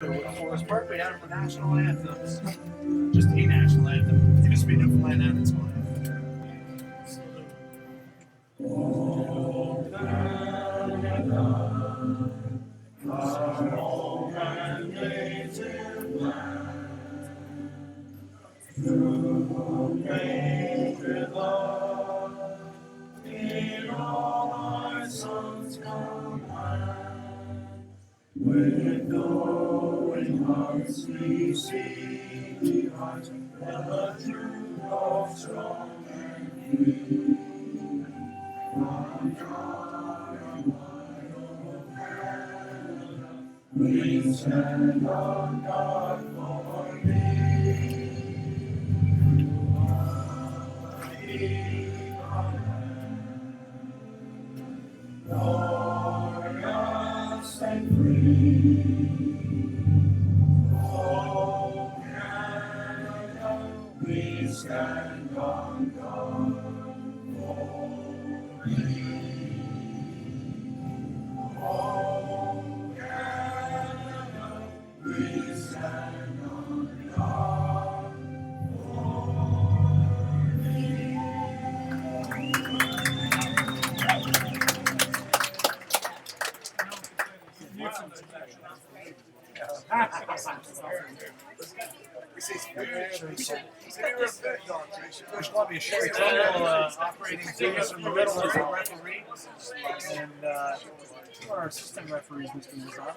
Forest Park, we have the national anthems. Just a national anthem. It used to be Newfoundland and its own. In all our songs combined, with glowing hearts we sing, we rise, the truth of strong and free. From God and light of Canada, we stand on God for thee. Glorious and free, oh Canada, we stand on God for thee. Oh Canada, we stand on God for thee. British Columbia Sherry Trumbull operating things from the middle as a referee, and our assistant referees, Mr. Mazza,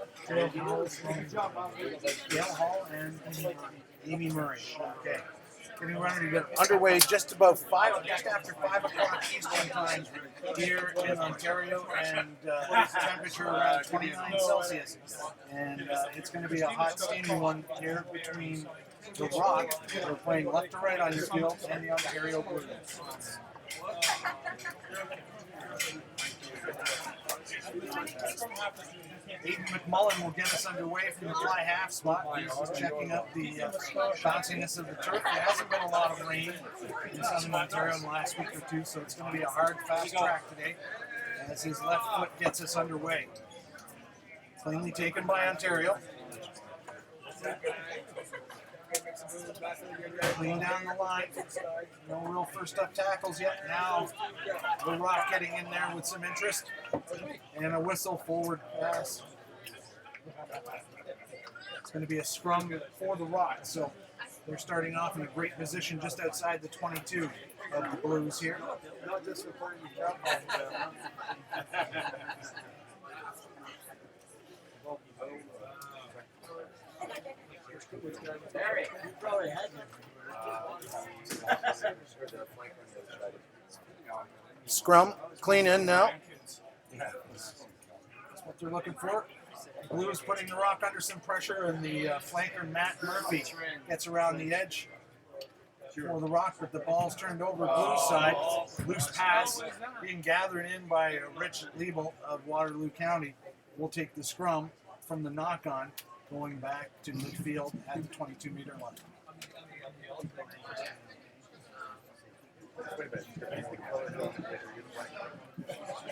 Gail Hall, and Amy Murray. Okay. Getting ready to get underway just after 5 o'clock Eastern time here in Ontario, and temperature around 29 Celsius. And it's going to be a hot, steamy one here between the Rock, we're playing left to right on your field, and the Ontario Blues. Aiden McMullen will get us underway from the fly half spot. He's checking out the bounciness of the turf. There hasn't been a lot of rain in southern Ontario in the last week or two, so it's going to be a hard, fast track today as his left foot gets us underway. Cleanly taken by Ontario. Clean down the line. No real first up tackles yet. Now the Rock getting in there with some interest. And a whistle forward pass. It's going to be a scrum for the Rock. So they're starting off in a great position just outside the 22 of the Blues here. Not just for playing the job. Barry, you probably had Scrum, clean in now. That's what they're looking for. Blues putting the Rock under some pressure, and the flanker Matt Murphy gets around the edge for the Rock, but the ball's turned over Blues side. Loose pass being gathered in by Rich Liebel of Waterloo County. We'll take the scrum from the knock-on, going back to midfield at the 22-meter line.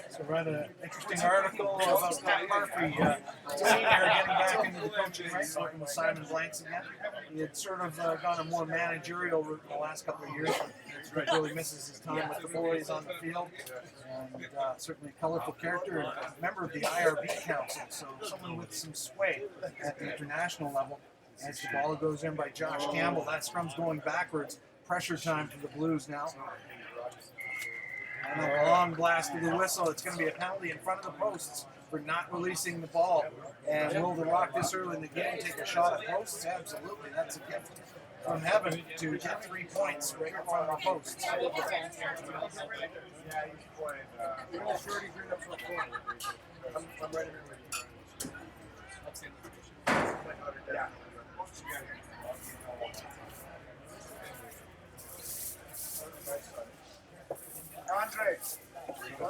So I read an interesting article about Pat Murphy, senior, getting back into the coaching ranks, working with Simon Blanks again. He had sort of gone a more managerial route in the last couple of years. He really misses his time with the boys on the field, and certainly a colorful character and a member of the IRB Council, so someone with some sway at the international level. As the ball goes in by Josh Campbell, that scrum's going backwards. Pressure time for the Blues now. And a long blast of the whistle. It's going to be a penalty in front of the posts for not releasing the ball. And will the Rock this early in the game take a shot at posts? Absolutely. That's a gift from heaven to get 3 points right in front of the posts.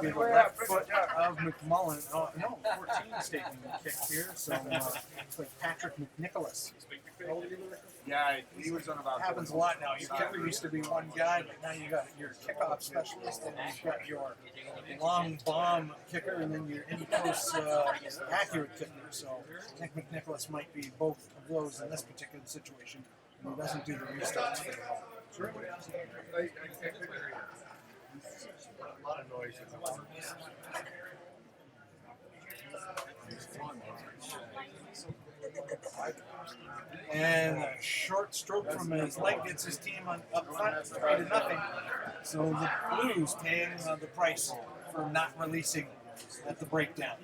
It'll be the left foot of McMullen. Oh, no, 14 is taking the kick here. So it's like Patrick McNicholas. Yeah, he was on about. Happens a lot now. Your kicker used to be one guy, but now you got your kickoff specialist, and you've got your long bomb kicker, and then your in-close accurate kicker. So I think McNicholas might be both of those in this particular situation. And he doesn't do the restarts very well. A lot of noise. And a short stroke from his leg gets his team up front, 3-0. So the Blues paying the price for not releasing at the breakdown.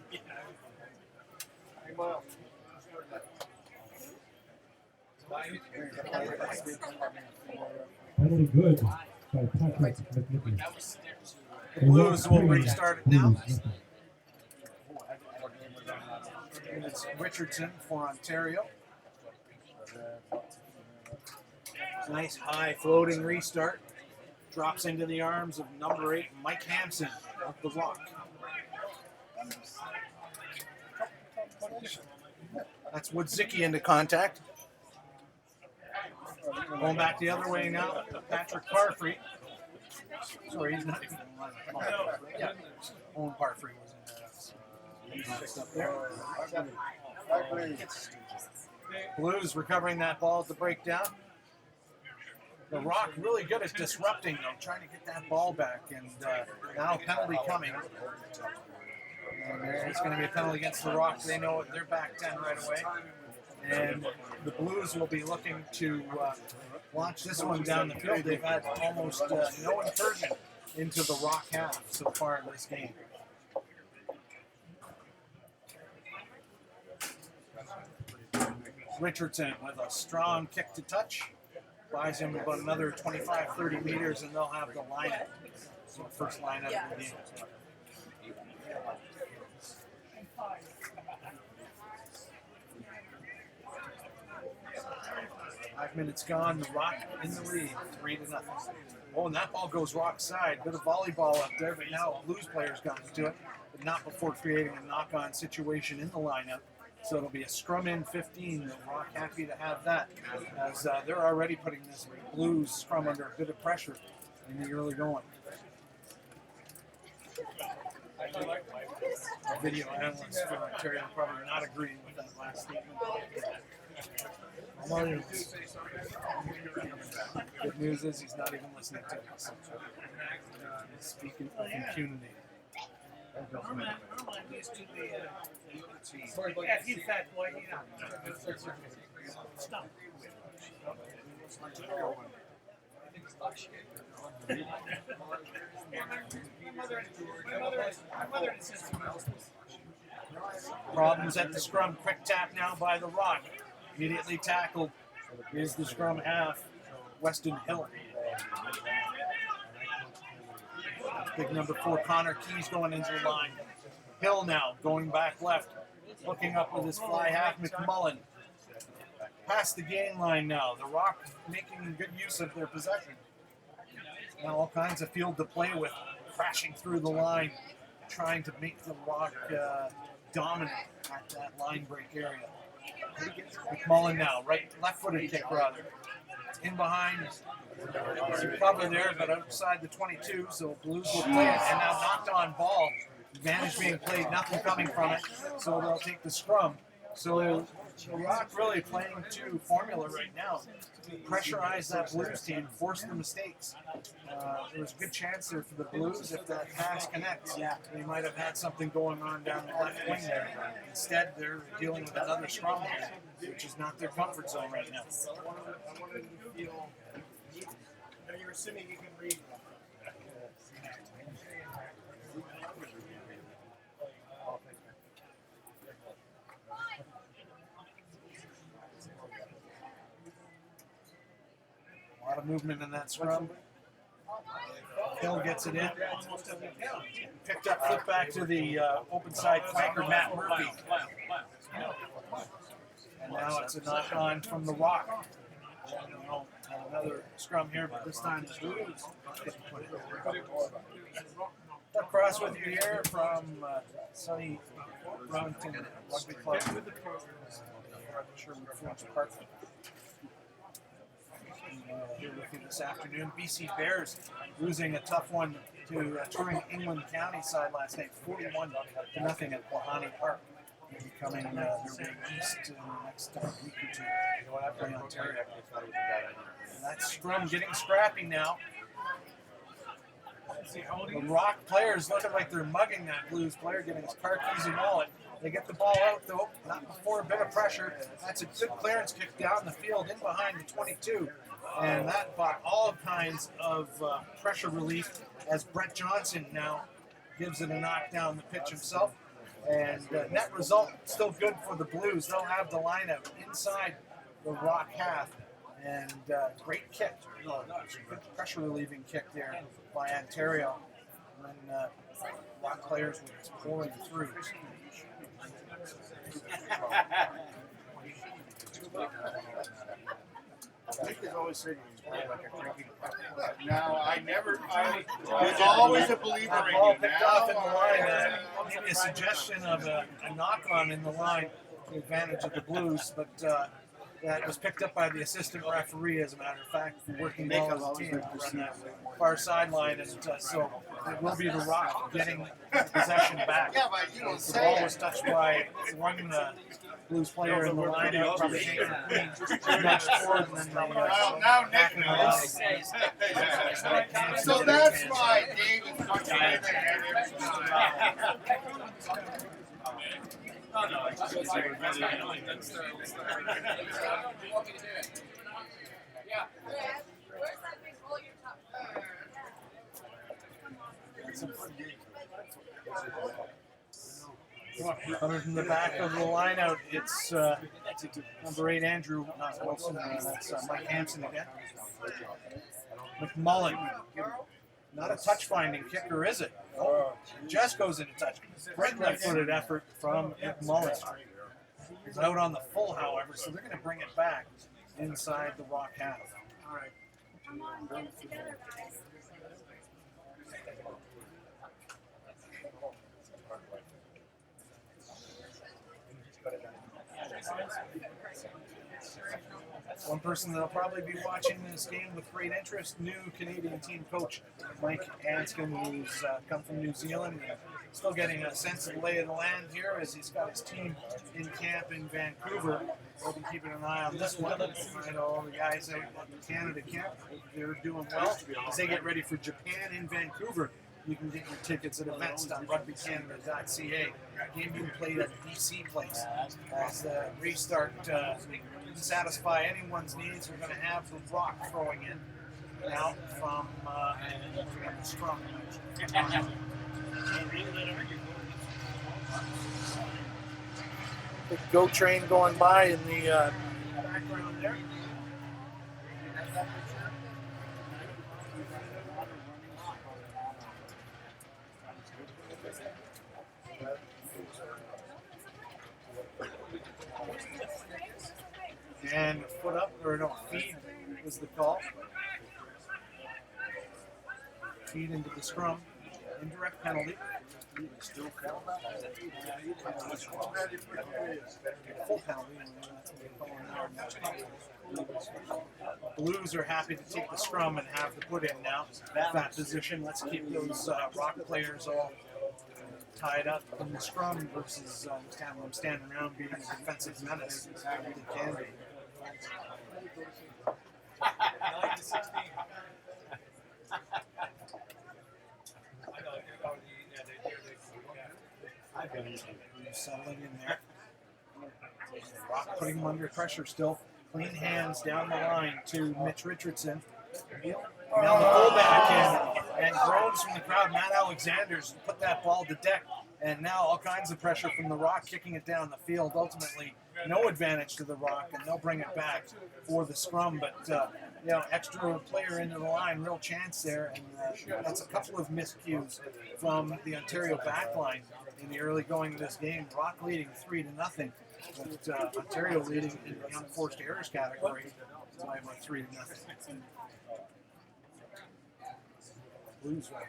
Penalty good by Patrick McNicholas. The Blues will restart it now. And it's Richardson for Ontario. Nice high floating restart. Drops into the arms of number 8, Mike Hampson of the Rock. That's Woodzicki into contact. Going back the other way now, Patrick Parfrey. Sorry, he's not. Yeah, Owen Parfrey was in there. So he's picked up there. Blues recovering that ball at the breakdown. The Rock really good at disrupting, though, trying to get that ball back. And now a penalty coming. And there's going to be a penalty against the Rock. They know it. They're back 10 right away. And the Blues will be looking to launch this one down the field. They've had almost no incursion into the Rock half so far in this game. Richardson with a strong kick to touch. Buys him about another 25-30 meters, and they'll have the lineup. So first lineup of the game. 5 minutes gone, the Rock in the lead, 3-0. Oh, and that ball goes Rock side. Bit of volleyball up there, but now a Blues player's gotten to it, but not before creating a knock-on situation in the lineup. So it'll be a scrum in 15. The Rock happy to have that, as they're already putting this Blues scrum under a bit of pressure in the early going. The video analysts for Ontario probably not agreeing with that last statement. Good news is he's not even listening to us. He's speaking of impunity. If you fat boy, stop. Problems at the scrum. Quick tap now by the Rock. Immediately tackled is the scrum half, Weston Hill. Big number 4, Connor Keys going into the line. Hill now going back left, looking up with his fly half, McMullen. Past the gain line now. The Rock making good use of their possession. Now all kinds of field to play with, crashing through the line, trying to make the Rock dominant at that line break area. McMullen now, left-footed kick rather. In behind, some cover there, but outside the 22, so Blues will play it, and now knocked on ball. Advantage being played, nothing coming from it, so they'll take the scrum. So the Rock really playing to formula right now. Pressurize that Blues team, force the mistakes. There was a good chance there for the Blues if that pass connects. They might have had something going on down the left wing there. Instead, they're dealing with another scrum, which is not their comfort zone right now. You're assuming you can read. A lot of movement in that scrum. Hill gets it in. Picked up, flipped back to the open side flanker, Matt Murphy. And now it's a knock on from the Rock. Another scrum here, but this time the Blues. Across with you here from sunny Burlington Rugby Club. Sherwood Forge Park. Here with you this afternoon. BC Bears losing a tough one to touring England County side last night, 41-0 at Wahani Park. Becoming their way east in the next week or two. Play Ontario. And that scrum getting scrappy now. The Rock players looking like they're mugging that Blues player, getting his car keys and wallet. They get the ball out though, not before a bit of pressure. That's a good clearance kick down the field in behind the 22. And that brought all kinds of pressure relief as Brett Johnson now gives it a knock down the pitch himself. And net result still good for the Blues. They'll have the lineup inside the Rock half. And great kick. Good pressure relieving kick there by Ontario when Rock players were just pouring through. Nick is always saying he's playing like a drinking pup. Now, I was always a believer That in ball you. picked off in the line. Maybe a suggestion of a knock-on in the line, the advantage of the Blues, but that was picked up by the assistant referee, as a matter of fact, working well as a team on that far sideline, and so it will be the Rock getting possession back. Yeah, but you don't The say ball it. was touched by one Blues player in the lineup, probably taking the queen much forward, and then Well, now Nick knows. So that's why David's fucking in there. Coming from the back of the line out, it's number 8, Andrew Wilson. That's Mike Hansen again. McMullen. Not a touch-finding kicker, is it? Oh, just goes into touch. Great left-footed effort from McMullen. He's out on the full, however, so they're going to bring it back inside the Rock half. All right. Come on, get it together, guys. One person that'll probably be watching this game with great interest, new Canadian team coach Mike Anscombe, who's come from New Zealand and still getting a sense of the lay of the land here as he's got his team in camp in Vancouver. We'll be keeping an eye on this one. I know all the guys out at the Canada camp, they're doing well as they get ready for Japan in Vancouver. You can get your tickets at events.rugbycanada.ca. Game being played at the BC place. As the restart satisfy anyone's needs, we're going to have the Rock throwing in now from the scrum. The GO train going by in the background there. And foot up, or no, feed was the call. Feed into the scrum. Indirect penalty. Still count. Full penalty. That's what they call it. Blues are happy to take the scrum and have the put in now. That position. Let's keep those Rock players all tied up in the scrum versus having them standing around being a defensive menace. They can be. Settling in there. Rock putting him under pressure still. Clean hands down the line to Mitch Richardson. Now the fullback and groans from the crowd. Matt Alexander's put that ball to deck. And now all kinds of pressure from the Rock kicking it down the field. Ultimately, no advantage to the Rock, and they'll bring it back for the scrum. But, extra player into the line, real chance there. And that's a couple of miscues from the Ontario backline in the early going of this game. Rock leading 3-0. But Ontario leading in the unforced errors category by about 3-0. Blues right.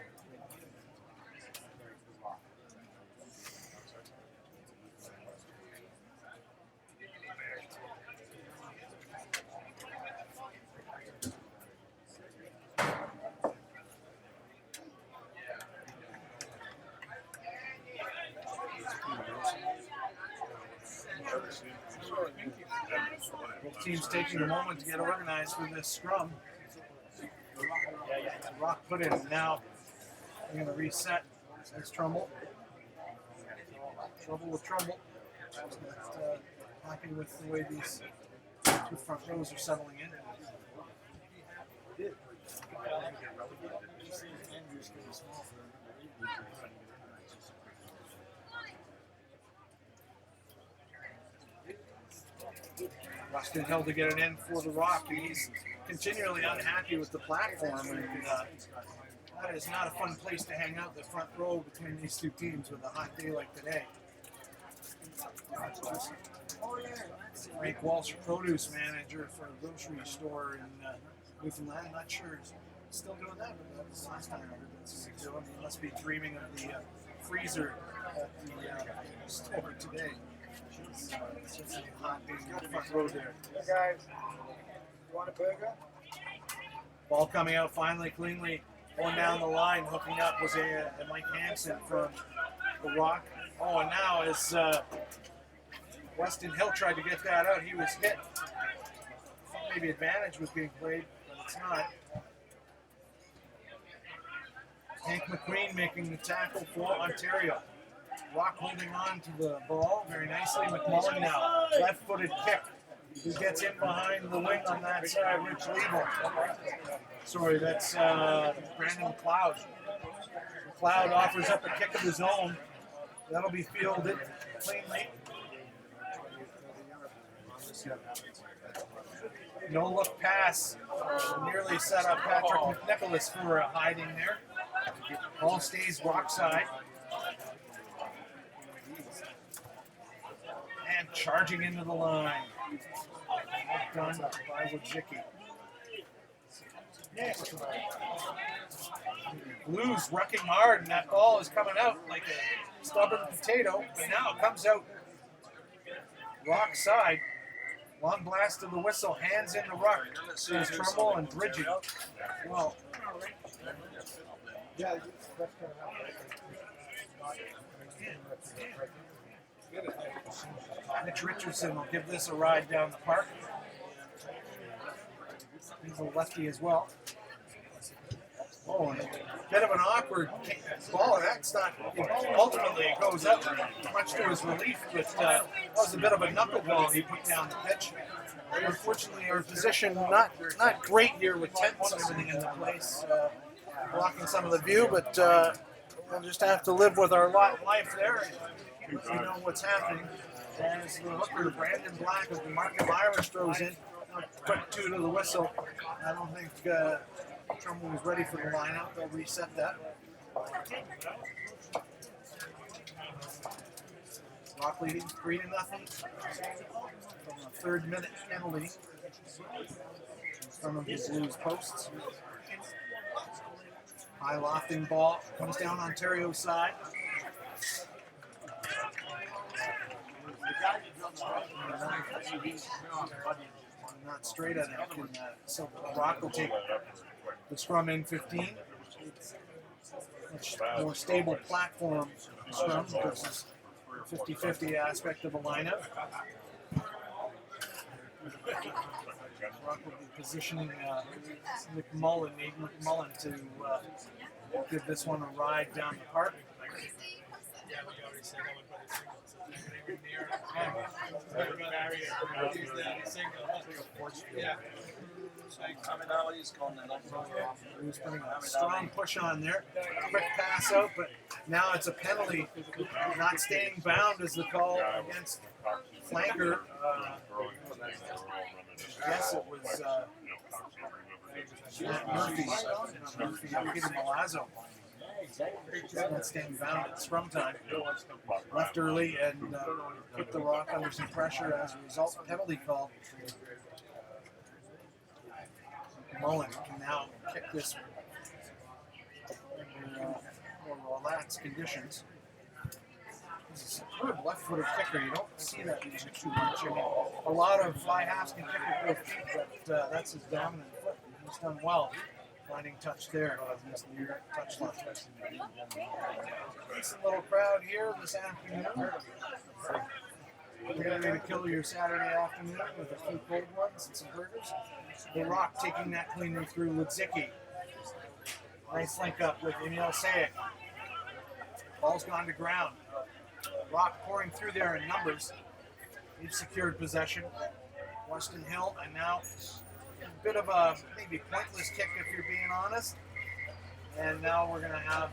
teams taking a moment to get organized for this scrum. Rock put in, and now we're going to reset. There's Trumbull. Trouble with Trumbull. Not happy with the way these two front rows are settling in. Weston Hill to get it in for the Rock. He's continually unhappy with the platform, and that is not a fun place to hang out, the front row between these two teams with a hot day like today. Frank Walsh, produce manager for a grocery store in Newfoundland. Not sure he's still doing that, but that was last time I heard that's what he's doing. He must be dreaming of the freezer at the store today. It's hot being in the front row there. Hey guys, you want a burger? Ball coming out finally, cleanly, going down the line, hooking up was Mike Hansen from the Rock. Oh, and now as Weston Hill tried to get that out, he was hit. Maybe advantage was being played, but it's not. Hank McQueen making the tackle for Ontario. Rock holding on to the ball very nicely. McMullen now, left-footed kick. He gets in behind the wing on that side, Rich Level. Sorry, that's Brandon McLeod. McLeod offers up a kick of his own. That'll be fielded cleanly. No look pass. Nearly set up Patrick McNicholas for hiding there. Ball stays Rock side. And charging into the line. Done by Wojcicki. Blues wrecking hard, and that ball is coming out like a stubborn potato. But now it comes out Rock side. Long blast of the whistle, hands in the ruck. There's Trumbull and Bridget. Well, Mitch Richardson will give this a ride down the park. He's a lefty as well. Oh, and a bit of an awkward ball. That's not, ultimately it goes up, much to his relief, but that was a bit of a knuckleball he put down the pitch. Unfortunately, our position not great here with tents and everything in the place, blocking some of the view, but we'll just have to live with our life there and let you know what's happening. As the hooker, Brandon Black of the Market Irish throws in, quick two to the whistle. I don't think Trumbull was ready for the lineup. They'll reset that. Rock leading 3-0 from the 3rd minute penalty from his Blues posts. High lofting ball comes down Ontario's side. Not straight at it. So Rock will take the scrum in 15. Much more stable platform scrum versus 50-50 aspect of the lineup. Rock will be positioning McMullen to give this one a ride down the park. He's putting a strong push on there. Quick pass out, but now it's a penalty. Not staying bound is the call against flanker. Yes, it was Matt Murphy. I'm getting Malazzo. Not staying bound at scrum time. Left early and put the Rock under some pressure as a result. Penalty call. Mullen can now kick this under more relaxed conditions. He's a superb left-footed kicker. You don't see that usually too much. I mean, a lot of fly halves can kick with both feet, but that's his dominant foot. He's done well. Finding touch there. He's near touch left. Decent little crowd here this afternoon. Get ready to kill your Saturday afternoon with a few cold ones and some burgers. The Rock taking that cleanly through Ludzicki. Nice link up with Emil Sayek. Ball's gone to ground. Rock pouring through there in numbers. They've secured possession. Weston Hill, and now a bit of a maybe pointless kick if you're being honest. And now we're going to have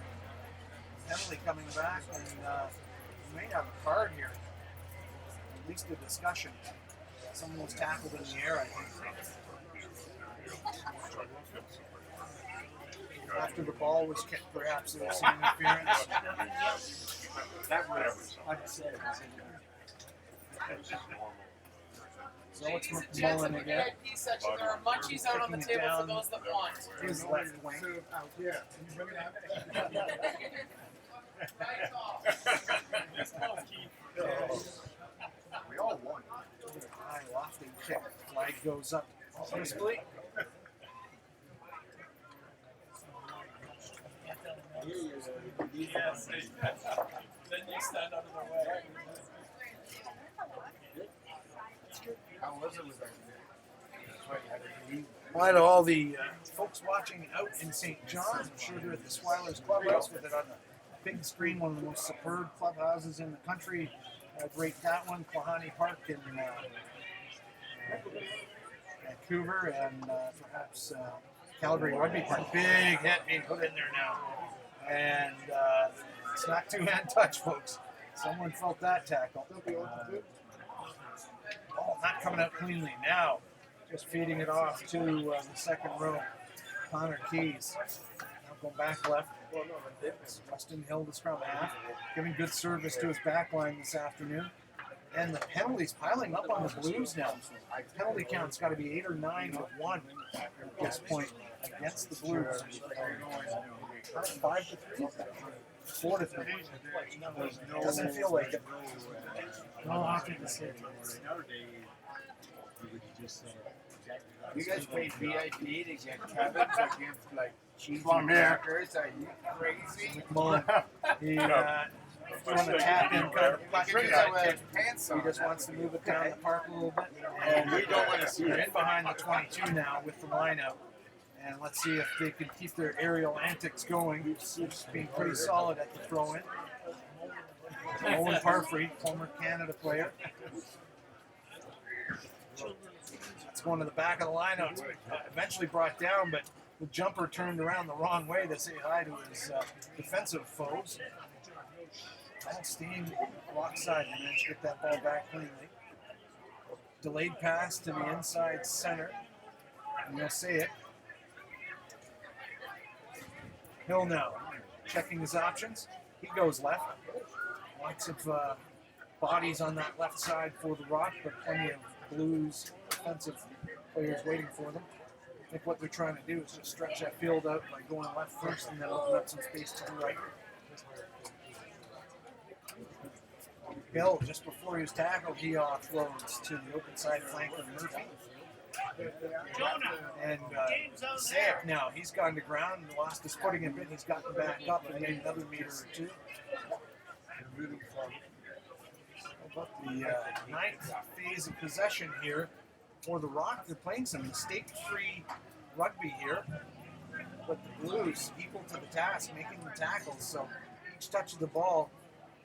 Emily coming back, and we may have a card here. At least a discussion. Someone was tackled in the air, I think. After the ball was kicked, perhaps there was some interference. So it's McMullen again. Section. There are munchies out on the table for those that want. His left wing. We all won. High lofty kick. Flag goes up crisply. Yes. Then you stand out of the way. How was it with that? Hi to all the folks watching out in St. John's. I'm sure they're at the Swilers Clubhouse with it on the big screen, one of the most superb clubhouses in the country. I'd rate that one, Klahani Park in Vancouver, and perhaps Calgary Rugby Park. Big hit being put in there now. And it's not two-hand touch, folks. Someone felt that tackle. Oh, not coming out cleanly now. Just feeding it off to the second row. Connor Keys. Now going back left. Weston Hill, the scrum half. Giving good service to his back line this afternoon. And the penalties piling up on the Blues now. Penalty count's got to be 8 or 9 to 1 at this point against the Blues. 5 to 3. 4 to 3. Doesn't feel like it. No, I think it's it. You guys paid VIP to get Kevin's against like cheesy crackers. Are you crazy? McMullen. He doing the tap in kind of bucket Pants He on. just wants to move it down the park a little bit. And We don't want to see they're it. in behind the 22 now with the lineup. And let's see if they can keep their aerial antics going. It's being pretty solid at the throw-in. Owen Parfrey, former Canada player. That's going to the back of the lineup. It's eventually brought down, but the jumper turned around the wrong way to say hi to his defensive foes. Staying rock side and managed to get that ball back cleanly. Delayed pass to the inside center. And you'll see it. Hill now checking his options. He goes left. Lots of bodies on that left side for the Rock, but plenty of Blues defensive players waiting for them. I think what they're trying to do is just stretch that field out by going left first and then open up some space to the right. Hill, just before he was tackled, he offloads to the open side flanker Murphy. And Sayek now, he's gone to ground and lost his footing a bit. He's gotten back up and made another meter or two. About the ninth phase of possession here for the Rock. They're playing some mistake-free rugby here, but the Blues equal to the task, making the tackles. So each touch of the ball,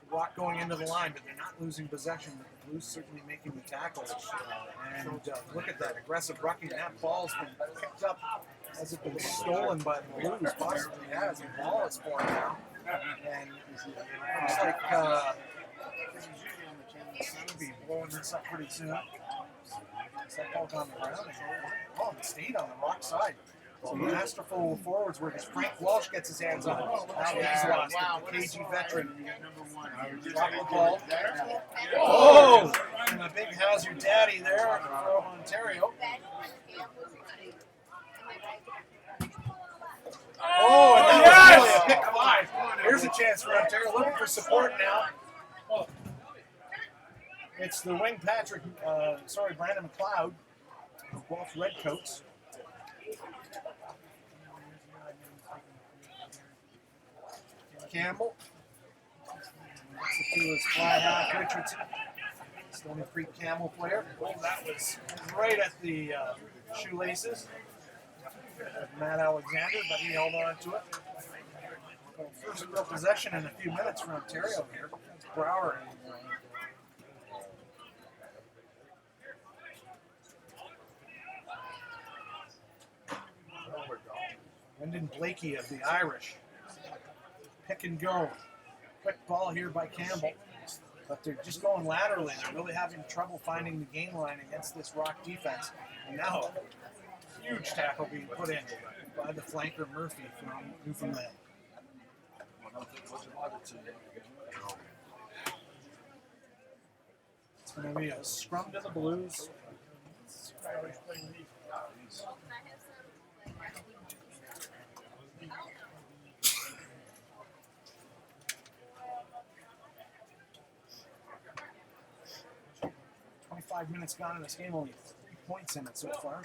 the Rock going into the line, but they're not losing possession. The Blues certainly making the tackles. And look at that aggressive rucking. That ball's been picked up as if it was stolen by the Blues. Possibly has. The ball is for him now. And it looks like he'll be blowing this up pretty soon. Is that ball gone to the ground? Oh, it stayed on the Rock side. So masterful forwards work as Frank Walsh gets his hands on it. Now he's lost it. The KG veteran. Drop the ball. Oh! And a big hazard daddy there from Ontario. Oh, and that was really a pick 5. Here's a chance for Ontario. Looking for support now. It's the wing Brandon McLeod, both Redcoats. Campbell. Next to his fly half, Richardson. Stony Creek Camel player. Oh, that was right at the shoelaces of Matt Alexander, but he held on to it. Well, first real possession in a few minutes for Ontario here. That's Brower. Brendan Blakey of the Irish. Pick and go. Quick ball here by Campbell. But they're just going laterally. They're really having trouble finding the game line against this Rock defense. And now, huge tackle being put in by the flanker Murphy from Newfoundland. It's going to be a scrum to the Blues. 5 minutes gone in this game, only 3 points in it so far.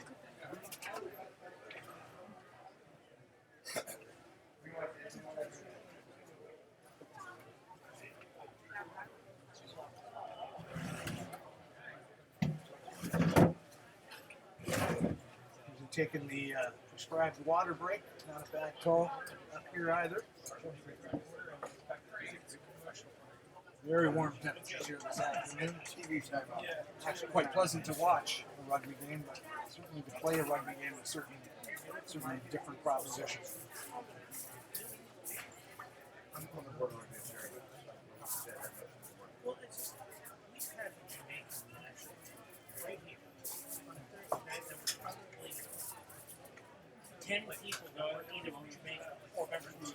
Taking the prescribed water break, not a bad call up here either. Very warm temperatures here this afternoon. Actually quite pleasant to watch a rugby game, but certainly to play a rugby game is certainly a different proposition. People that were either make or members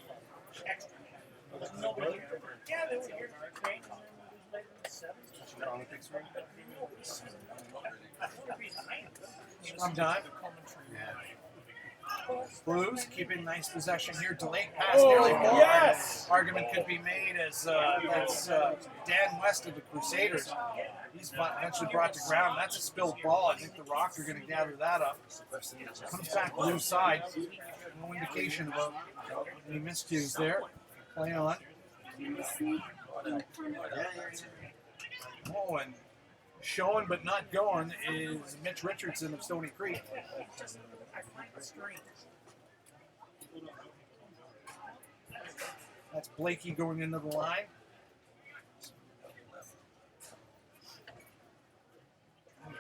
extra. Nobody here. Yeah, they were here. Trained and then later in the 70s. Scrum time. Blues keeping nice possession here. Delayed pass nearly forward. Yes! Argument could be made as that's Dan West of the Crusaders. He's eventually brought to ground. That's a spilled ball. I think the Rock are going to gather that up. Comes back Blues side. No indication about any miscues there. Play on. Oh, and showing but not going is Mitch Richardson of Stony Creek. That's Blakey going into the line.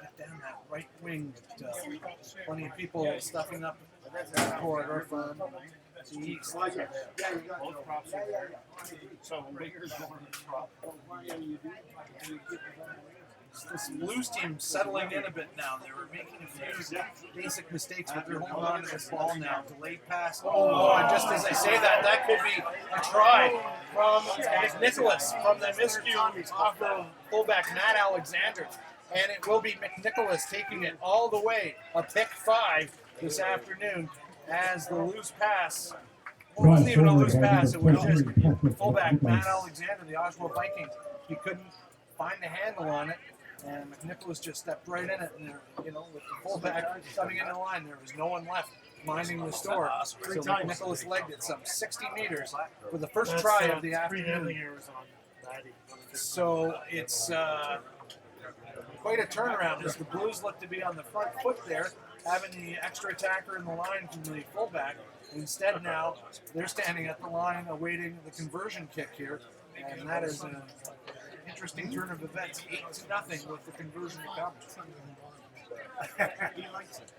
Get down that right wing. Plenty of people stuffing up the corridor from the east. So Raker's going to drop. This Blues team settling in a bit now. They were making a few basic mistakes, but they're holding on to this ball now. Delayed pass. Oh, and just as I say that, that could be a try from McNicholas from the miscue off of fullback Matt Alexander. And it will be McNicholas taking it all the way, a pick 5 this afternoon as the loose pass. Well, it wasn't even a loose pass, it was just fullback Matt Alexander, the Oshawa Vikings. He couldn't find the handle on it, and McNicholas just stepped right in it. And there, with the fullback coming in the line, there was no one left minding the store. So McNicholas legged it some 60 meters for the first try of the afternoon. So it's quite a turnaround as the Blues look to be on the front foot there, having the extra attacker in the line from the fullback. Instead now, they're standing at the line awaiting the conversion kick here, and that is an interesting turn of events. 8-0 with the conversion to come. He likes it.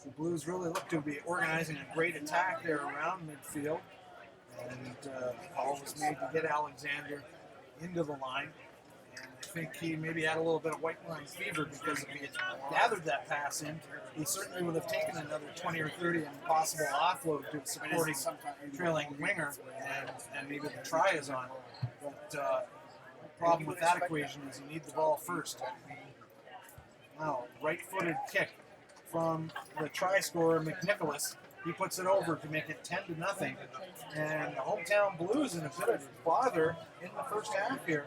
The Blues really look to be organizing a great attack there around midfield. And the call was made to get Alexander into the line. And I think he maybe had a little bit of white line fever, because if he had gathered that pass in, he certainly would have taken another 20 or 30 and possible offload to a supporting trailing winger, and maybe the try is on. But the problem with that equation is you need the ball first. Now, right-footed kick from the try scorer, McNicholas. He puts it over to make it 10-0. And the hometown Blues in a bit of bother in the first half here.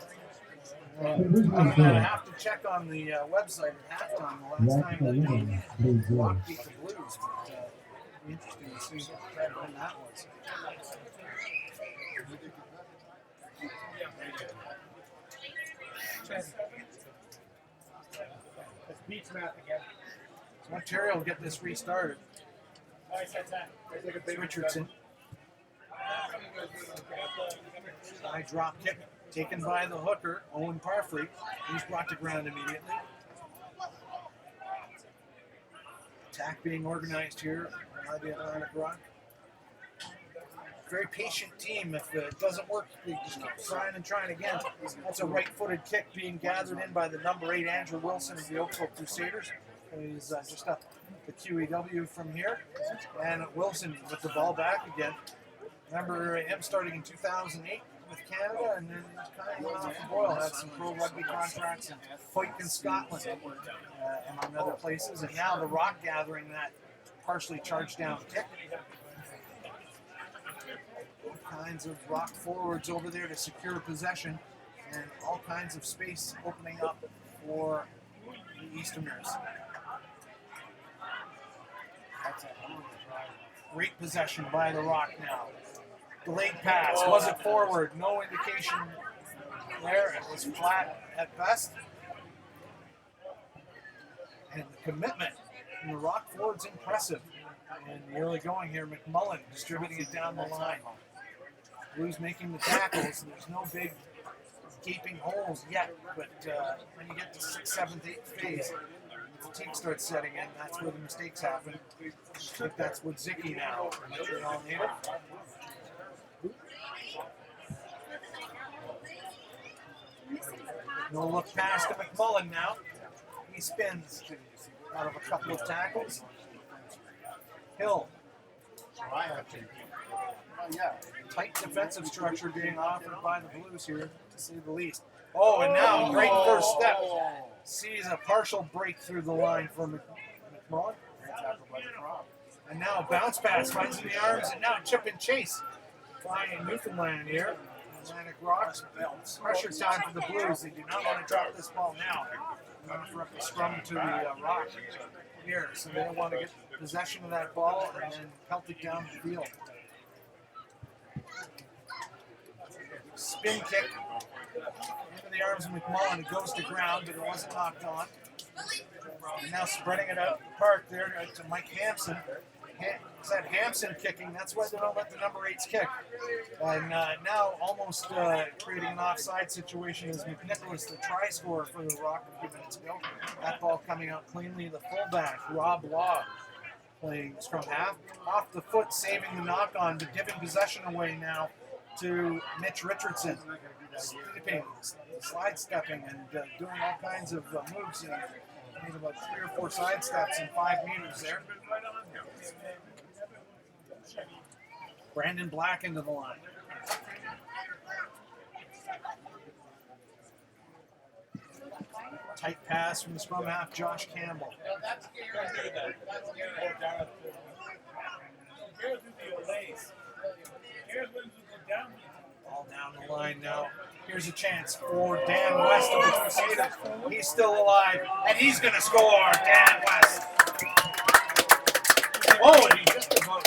I'm gonna have to check on the website at halftime the last Black time that 11, Blue the Rock 0. beat the Blues. But it'll be interesting to see when that was. Let's beat Matt again. So Ontario will get this restarted. Nice, that's that. It's Richardson. High drop kick taken by the hooker, Owen Parfrey. He's brought to ground immediately. Attack being organized here by the Atlantic Rock. Very patient team. If it doesn't work, they just keep trying and trying again. That's a right-footed kick being gathered in by the number 8, Andrew Wilson of the Oakville Crusaders. He's just up the QEW from here. And Wilson with the ball back again. Remember him starting in 2008 with Canada, and then kind of went off the boil. Had some pro rugby contracts in Fife in Scotland, among other places. And now the Rock gathering that partially charged down kick. All kinds of Rock forwards over there to secure possession, and all kinds of space opening up for the Easterners. Great possession by the Rock now. Delayed pass, was it forward? No indication there. It was flat at best. And the commitment from the Rock forwards impressive. And the early going here, McMullen distributing it down the line. Blues making the tackles. There's no big gaping holes yet, but when you get to 6th, 7th, 8th phase, the fatigue starts setting in. That's where the mistakes happen. I think that's what Zicky now, Montreal native. No look pass to McMullen now. He spins out of a couple of tackles. Hill. Tight defensive structure being offered by the Blues here, to say the least. Oh, and now great first step. Sees a partial break through the line from McMullen. And now a bounce pass finds in the arms, and now chip and chase by Newfoundland here. Atlantic Rocks. Pressure time for the Blues. They do not want to drop this ball now. They want to rip the scrum to the Rock here. So they want to get possession of that ball and then pelt it down the field. Spin kick into the arms of McMullen. It goes to ground, but it wasn't knocked on. And now spreading it out the park there to Mike Hampson. Is that Hampson kicking? That's why they don't let the number 8s kick. And now almost creating an offside situation is McNicholas, the try scorer for the Rock a few minutes ago. That ball coming out cleanly. The fullback, Rob Law, playing scrum half. Off the foot, saving the knock-on, but giving possession away now to Mitch Richardson. Stepping, slide-stepping, and doing all kinds of moves. Made about 3 or 4 side steps in 5 meters there. Brandon Black into the line. Tight pass from the scrum half, Josh Campbell. All down the line now. Here's a chance for Dan West of the Crusaders. He's still alive, and he's going to score. Dan West. Oh, and he just about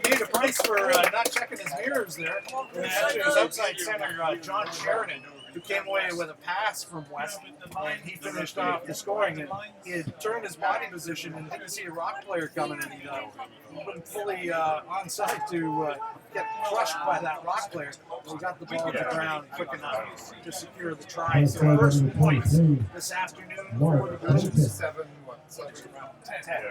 paid a price for not checking his mirrors there. And actually, it was outside center John Sheridan who came away with a pass from West, and he finished off the scoring. And he had turned his body position and didn't see a Rock player coming, and he wasn't fully onside to get crushed by that Rock player. So he got the ball to the ground quick enough to secure the try. So first points this afternoon for the Blues. 7-1. 10.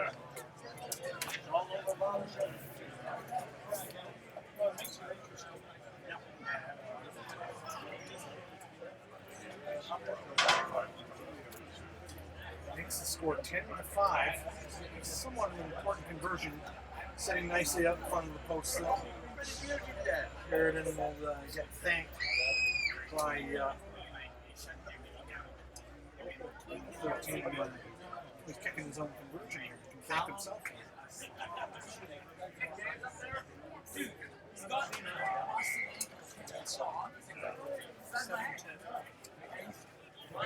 Makes the score 10-5. Somewhat of an important conversion, setting nicely up in front of the post though. Sheridan will get thanked by 13. He's kicking his own conversion here. He can thank himself.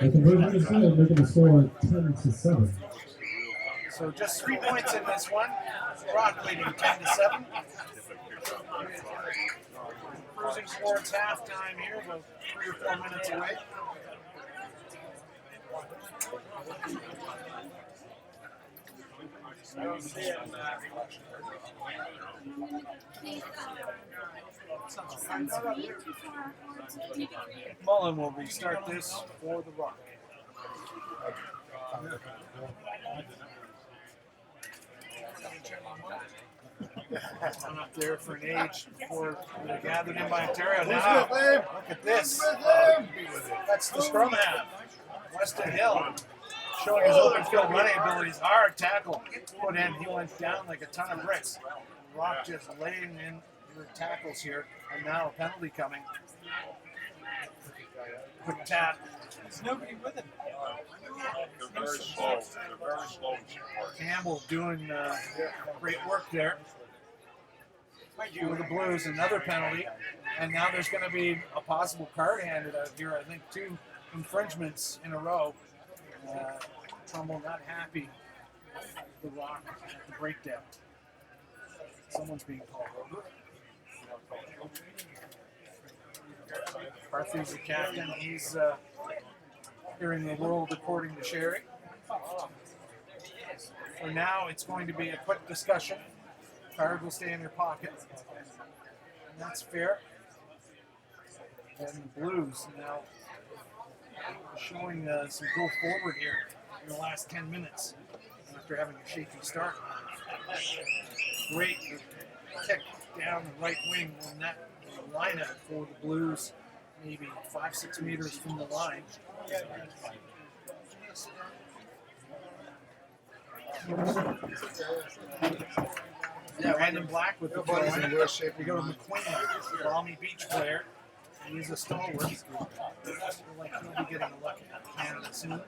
The conversion is good, making the score 10-7. So just 3 points in this one. Rock leading 10-7. Cruising towards halftime here, about 3 or 4 minutes away. Mullen will restart this for the Rock. One up there for an age before they're gathered in by Ontario. Now, look at this. That's the scrum half. Weston Hill showing his open field running abilities. Hard tackle put in. He went down like a ton of bricks. Rock just laying in your tackles here. And now a penalty coming. Quick tap. There's nobody with him. They're very slow. They're very slow. Campbell doing great work there. For the Blues, another penalty. And now there's going to be a possible card handed out here. I think 2 infringements in a row. Trumbull not happy with the Rock at the breakdown. Someone's being called over. Parthey's the captain. He's hearing the world according to Sherry. For now, it's going to be a quick discussion. Card will stay in your pocket. And that's fair. And the Blues now showing some go forward here in the last 10 minutes after having a shaky start. Great kick down the right wing on that lineup for the Blues, maybe 5-6 meters from the line. Yeah, Brandon Black with the throw in. We go to McQueen, Balmy Beach player. He's a stalwart. Like he'll be getting a look at Canada soon.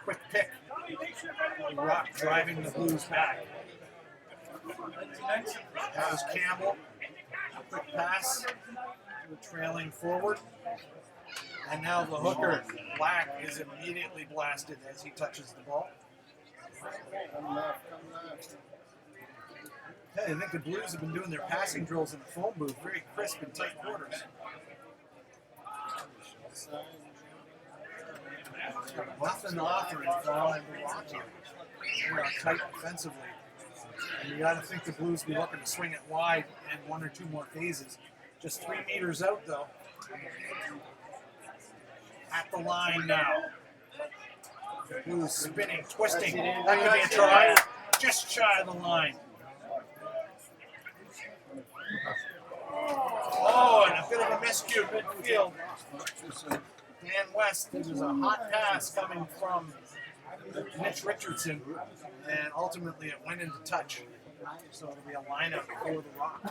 Quick pick. Rock driving the Blues back. That was Campbell. Quick pass. Trailing forward. And now the hooker, Black, is immediately blasted as he touches the ball. Hey, I think the Blues have been doing their passing drills in the phone booth, very crisp and tight quarters. Nothing to offer in following the Rock here. They are tight defensively. And you got to think the Blues will be looking to swing it wide and 1 or 2 more phases. Just 3 meters out, though. At the line now. Blues spinning, twisting. That could be a try. Just shy of the line. Oh, and a bit of a miscue midfield. Dan West, this was a hot pass coming from Mitch Richardson, and ultimately it went into touch. So it'll be a lineup for the Rock.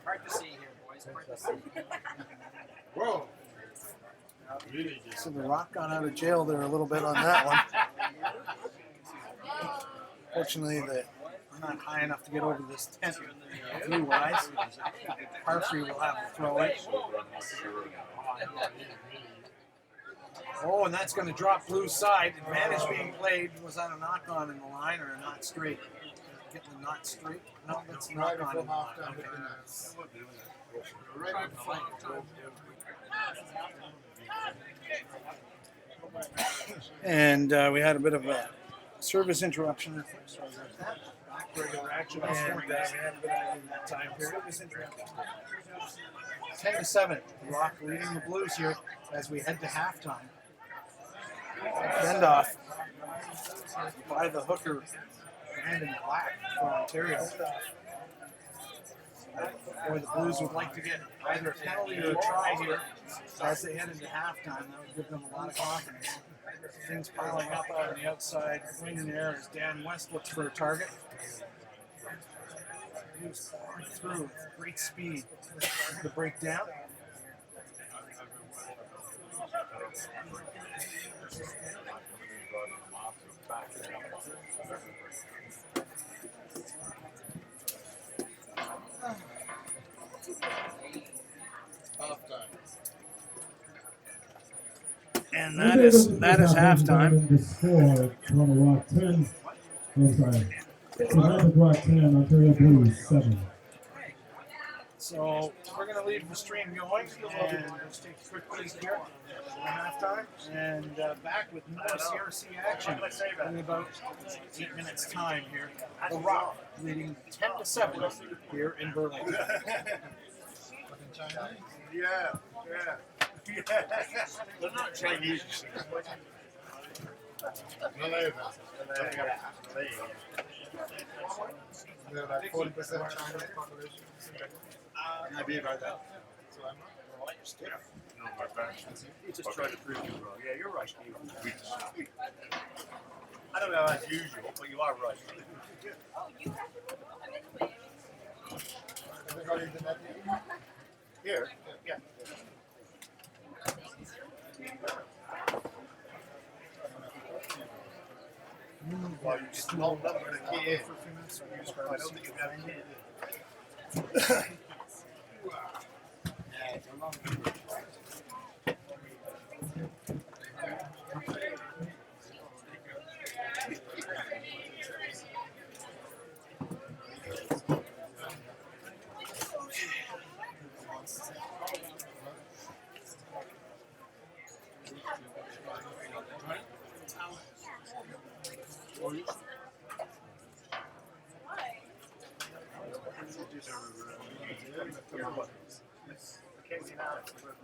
Hard to see here, boys. Hard to see. Whoa. So the Rock got out of jail there a little bit on that one. Fortunately, they're not high enough to get over this tent view-wise. Parfrey will have to throw it. Oh, and that's going to drop Blues side. Advantage being played. Was that a knock-on in the line or a not straight? Getting the knot straight? No, that's knock-on in the line. And we had a bit of a service interruption. Sorry about that. Back to regular action. And we had a bit of that time period. 10-7. Rock leading the Blues here as we head to halftime. Bend off by the hooker, Brandon Black from Ontario. Or the Blues would like to get either a penalty or a try here as they head into halftime. That would give them a lot of confidence. Things piling up out on the outside wing in the air as Dan West looks for a target. He was far through with great speed to break down. And that is halftime. The score, Toronto Rock 10. I'm sorry. Rapid Rock 10, Ontario Blues 7. So we're going to leave the stream going and just take a quick break here for halftime and back with more CRC action in about 8 minutes time here. The Rock leading 10-7 here in Berlin. Yeah. They're not Chinese. They're like 40% Chinese population. Maybe about that. No, my back. You just try to prove you wrong. Yeah, you're right, Steve. I don't know as usual, but you are right. Everybody in the net Here? Yeah. Well, you just locked up with a key in. I don't think you've got a key in.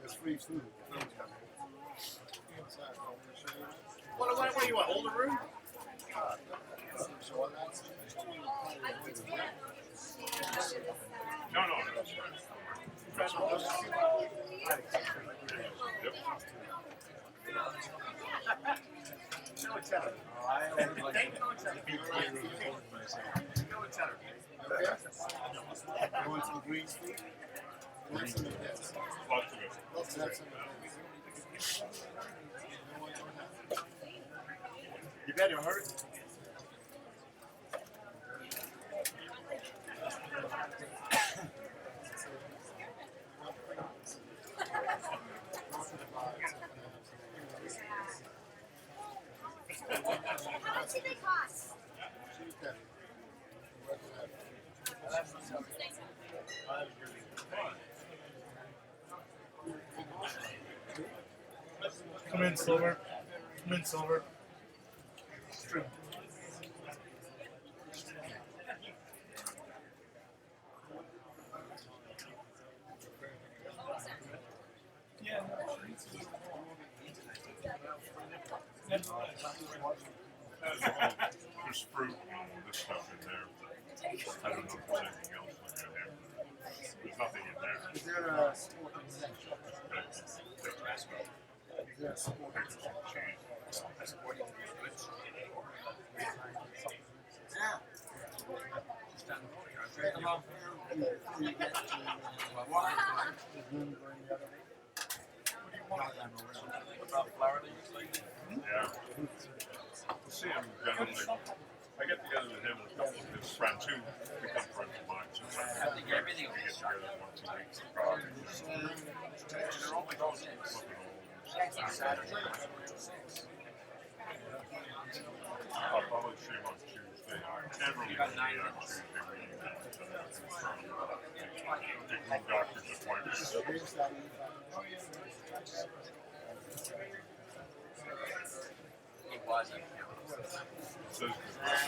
There's free food. What do you want? Older room? No, that's You want some green food? Lots of it. lots of it. Lots of it. You better hurry. How much do they cost? Come in, Silver. Come in, Silver. There's fruit and this stuff in there. I don't know if there's anything else in there. There's nothing in there. Is there a sport in the net? Is there a sport in the net? Yeah. We'll see him generally. I get together with him and a couple of his friends who become friends of mine. So we get together 1-2 weeks. I'll probably see him on Tuesday. Generally, on Tuesday, big doctor's appointments.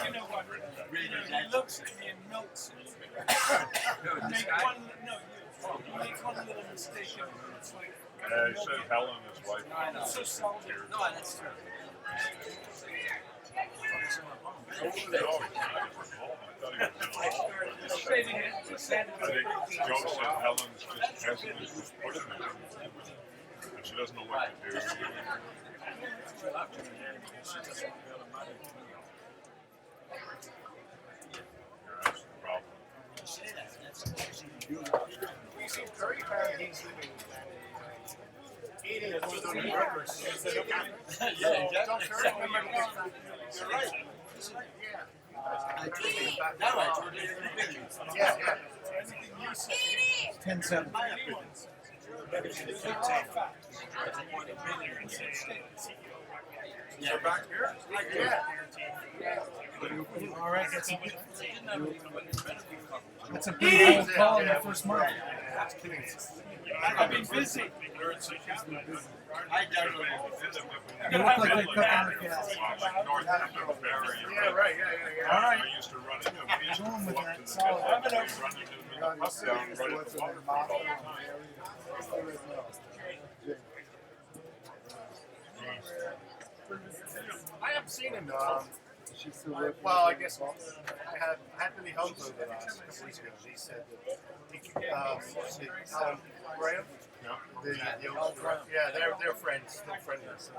You know what? He looks at me and melts. You make one little mistake and it's like. Yeah, he said Helen, his wife, It's so solid. No, that's true. I thought he was in a I think Joe said Helen's just hesitant, just pushing it. And she doesn't know what to do. That's the problem. Eating is one of those burgers. Yeah, exactly. Yeah. 10-7. You're back here? Yeah. All right, that's a big old call in the first month. I've been busy. I definitely. You look like you're cooking the gas. Yeah, right. Yeah. All right. I used to run into him. We used to Going with pull up that to the solid. pit, and we'd run into him in the pub down right at the waterfront all the time. I haven't seen him. Well, I guess I had really hoped over the last couple weeks ago. He said that Alan Graham, the old friend, they're friends, still friendly. So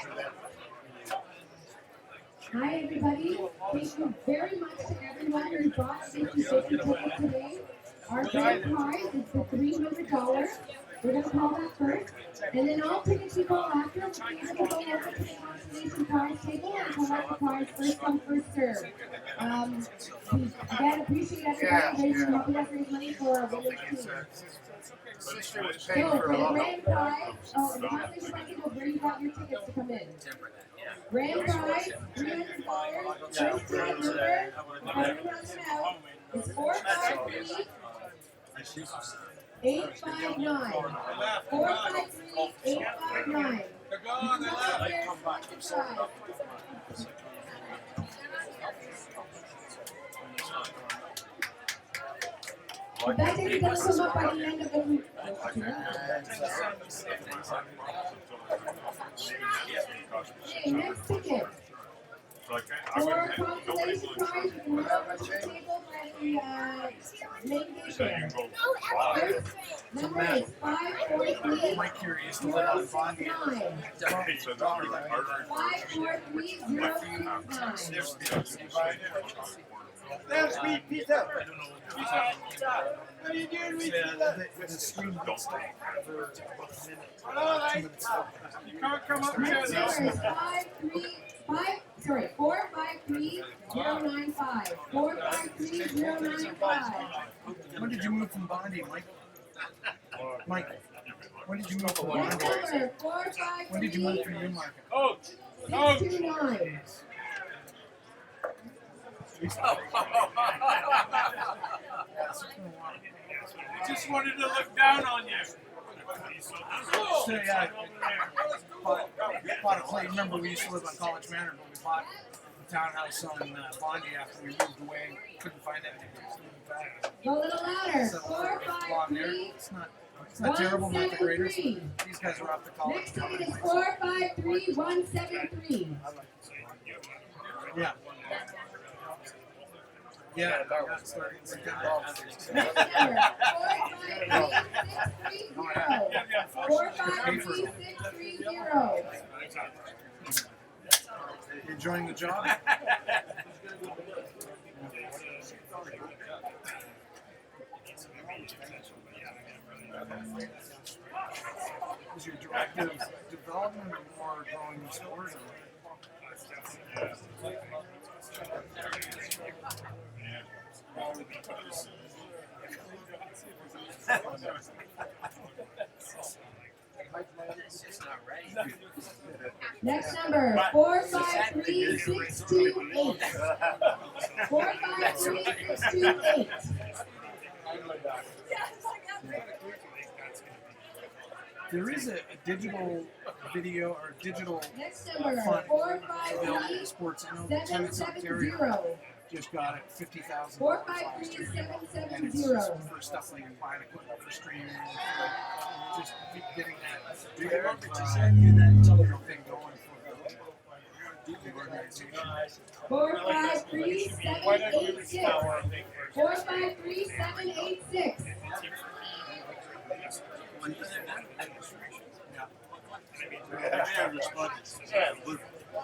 through them. Hi everybody, thank you very much to everyone who bought safety tickets today. Our grand prize is the $300. We're going to call that first. And then all tickets you call after, please go over to the consolation prize table and collect the prize first come, first serve. Again, appreciate everybody who's helping us raise money for our women's team. Sister was So, paying for for a the lot. grand prize, the consolation prize table, where you got your tickets to come in. Grand prize, $300, first time number, everyone out, is 453 859. 453 859. That is going to come up by the end of the week. Okay, next ticket. So I For wouldn't have, nobody consolation will prize, you can go over to the table by the main so you gate can there. go five. First number is 543 Mike here used to live on Bondi. 069. He said that your artery 543 069. That's me, Peter. How you doing, Richie? The screen don't stop for about a minute. Hello, mate. You can't come up here Next now. number is 453 095. 453 095. When did you move from Bondi, Mike? Mike, when did you move from Next Bondi? number When did you move 453 from Newmarket? Oh, 629. I just wanted to look down on you. So, yeah, bought a place. Remember, we used to live on College Manor, but we bought the townhouse on Bondi after we moved away. Couldn't find anything. Go a little louder. So, along there, 453. it's not terrible, not the greatest. 173. These guys are off to college. Next ticket is 453 173. Yeah. Yeah, that's starting to get Next number 453 630. 453 You enjoying the job? Is your directive development or more growing the sport? Next number 453 628. 453 628. There is a digital video or digital Next number fund available 453 in sports. I know Tennis Ontario 770. just got it $50,000. 453 And it's 770. just for stuff like buying equipment for streaming, for just getting that thing going for the organization. 453 786. 453 786.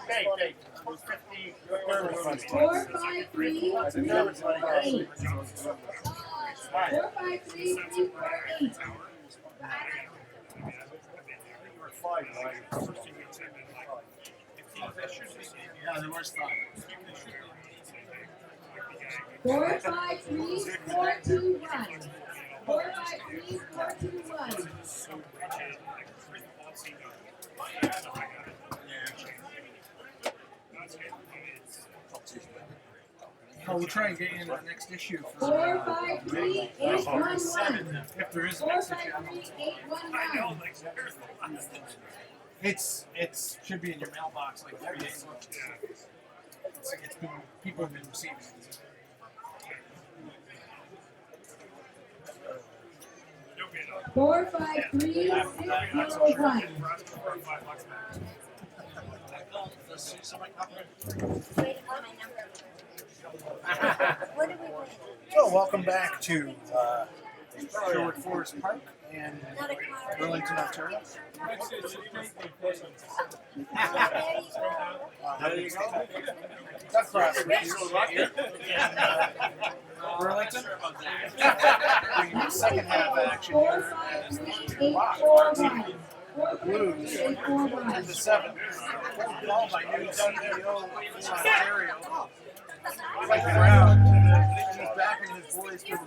Hey, 453 348. 453 348. Yeah, there was five. 453 421. 453 421. Oh, we'll try and get you into the next issue. For 453-811. if there is a 453-811. It's should be in your mailbox like 3 days ago. It's been, people have been receiving it. 453-601. What did we win? So welcome back to Sherwood Forest Park in Not a car. Burlington, Ontario. There you go. Duck cross here in Burlington. The second half action here as the Rock Blues and the 7. Called by new CEO of Ontario. Like around. He's backing his boys to the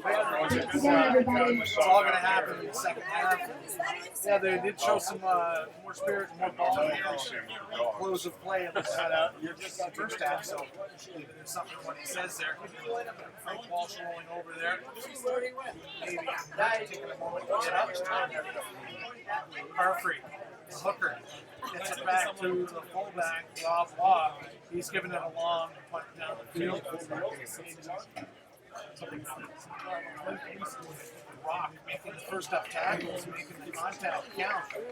victory. It's all going to happen in the second half. Yeah, they did show some more spirit and more ball in the close of play in the first half. So there's something in what he says there. Frank Walsh rolling over there. Maybe taking a moment to get up. Parfrey, hooker, gets it back to the fullback, Rob Law. He's giving it a long punt down the field. Rock making the first up tackles, making the contact count. And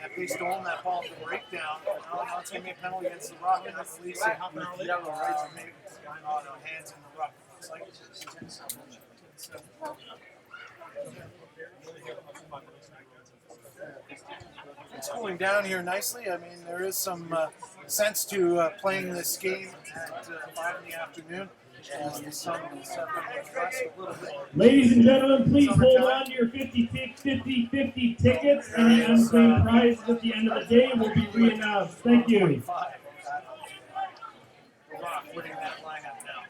if they stolen that ball at the breakdown, now it's going to be a penalty against the Rock and the police. Yellow, right? So maybe no hands in the Rock. Looks like. It's cooling down here nicely. I mean, there is some sense to playing this game at 5 in the afternoon. The sun is a little bit. Ladies and gentlemen, please hold on to your 50-50 tickets, and the unclaimed prizes at the end of the day will be re-announced. Thank you. Rock winning that lineup now.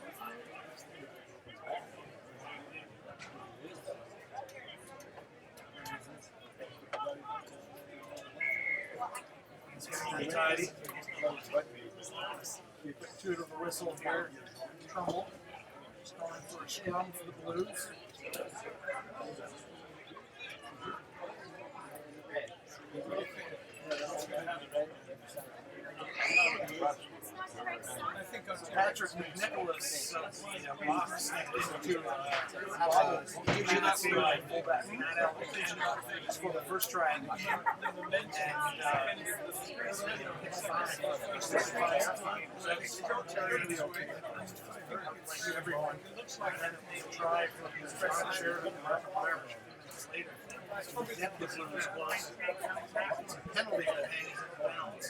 Tidy. You put 2 to the whistle here. Trumbull. Just going for a scrum for the Blues. Patrick McNicholas box into fullback Matt Elton for the first try in the game. Everyone try for the share of the later. It's a penalty that hangs in the balance.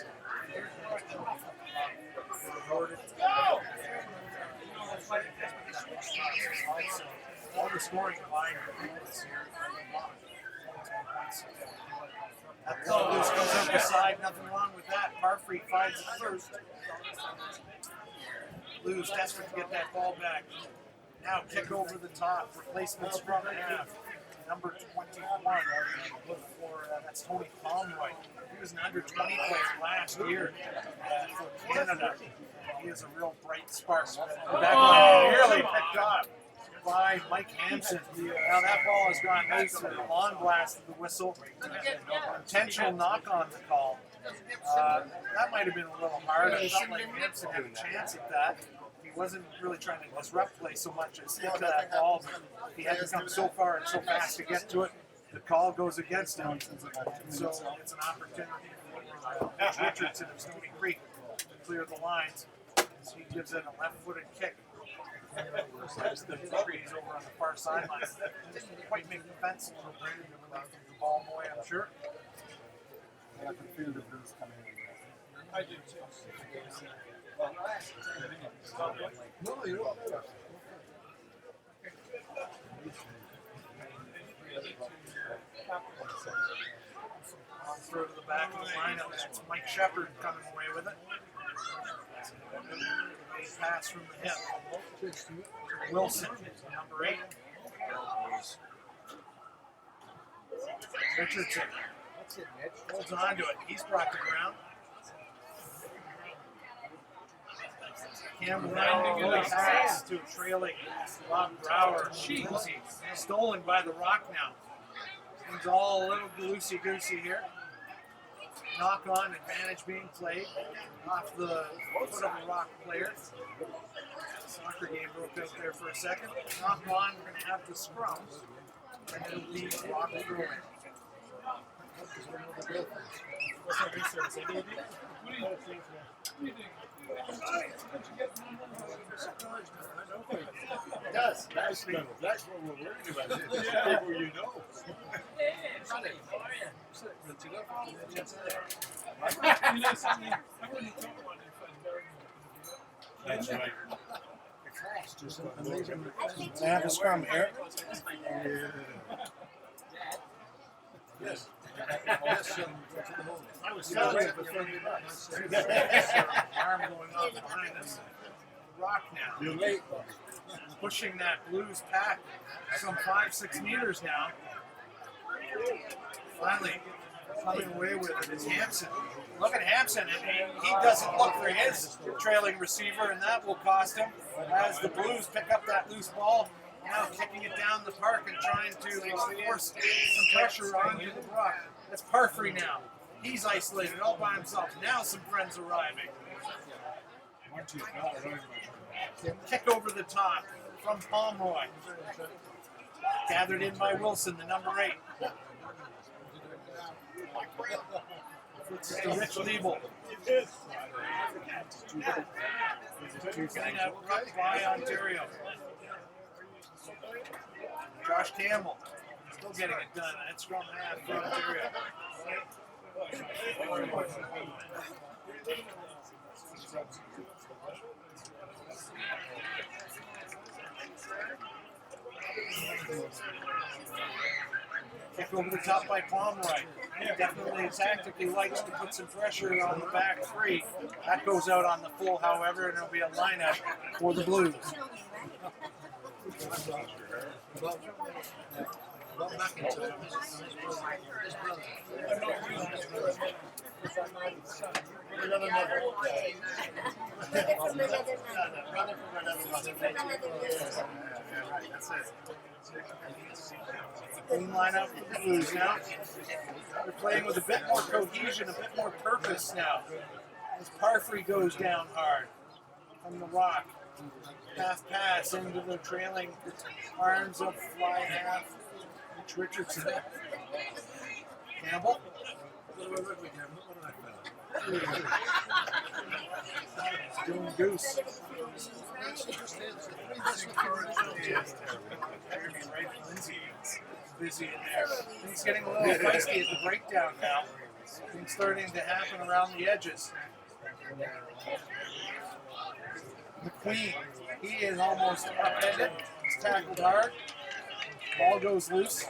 All the scoring line is here. That ball goes up the side, nothing wrong with that. Parfrey finds it first. Blues desperate to get that ball back. Now kick over the top, replacement scrum half. Number 21, that's Tony Pomeroy. He was an under-20 player last year for Canada. He is a real bright spark. The back line nearly picked up by Mike Hampson. Now that ball has gone loose with a long blast of the whistle. Intentional knock on the call. That might have been a little hard. I felt like Hampson had a chance at that. He wasn't really trying to disrupt play so much as hit that ball. He had to come so far and so fast to get to it. The call goes against him. So it's an opportunity for Richardson of Stony Creek to clear the lines. He gives it a left-footed kick. There's the trees over on the far sideline. Didn't quite make the fence a little bit from the ball boy, I'm sure. I can feel the blues coming in. I do too. No, you don't. On throw to the back of the lineup. That's Mike Shepard coming away with it. A pass from the hip. Wilson, number 8. Richardson holds on to it. He's brought to ground. Campbell now pass to trailing Bob Brower. Lucy stolen by the Rock now. Things all a little loosey-goosey here. Knock-on advantage being played off the foot of the Rock player. Soccer game broke out there for a second. Knock-on, we're going to have the scrum. And it'll be Rock throwing. It does. That's what we're worried about. Yeah. People you know. You know something? I wouldn't talk about it if I That's right. They have a scrum here. Yes. I was telling you before you arm going on behind us. Rock now. You're late. Pushing that Blues pack some 5-6 meters now. Finally coming away with it is Hampson. Look at Hampson, and he doesn't look for his trailing receiver, and that will cost him as the Blues pick up that loose ball. Now kicking it down the park and trying to force some pressure onto the Rock. That's Parfrey now. He's isolated all by himself. Now some friends arriving. Kick over the top from Pomeroy. Gathered in by Wilson, the number 8. Flips it to Rich Liebel. Getting out right by Ontario. Josh Campbell still getting it done. That's scrum half for Ontario. Kick over the top by Pomeroy. Definitely tactically likes to put some pressure on the back 3. That goes out on the full, however, and it'll be a lineup for the Blues. Clean lineup for the Blues now. They're playing with a bit more cohesion, a bit more purpose now. As Parfrey goes down hard from the Rock. Half pass into the trailing arms of fly half. Rich Richardson. Campbell. Doing goose. Lindsay is busy in there. He's getting a little feisty at the breakdown now. Things starting to happen around the edges. McQueen, he is almost upended. He's tackled hard. Ball goes loose.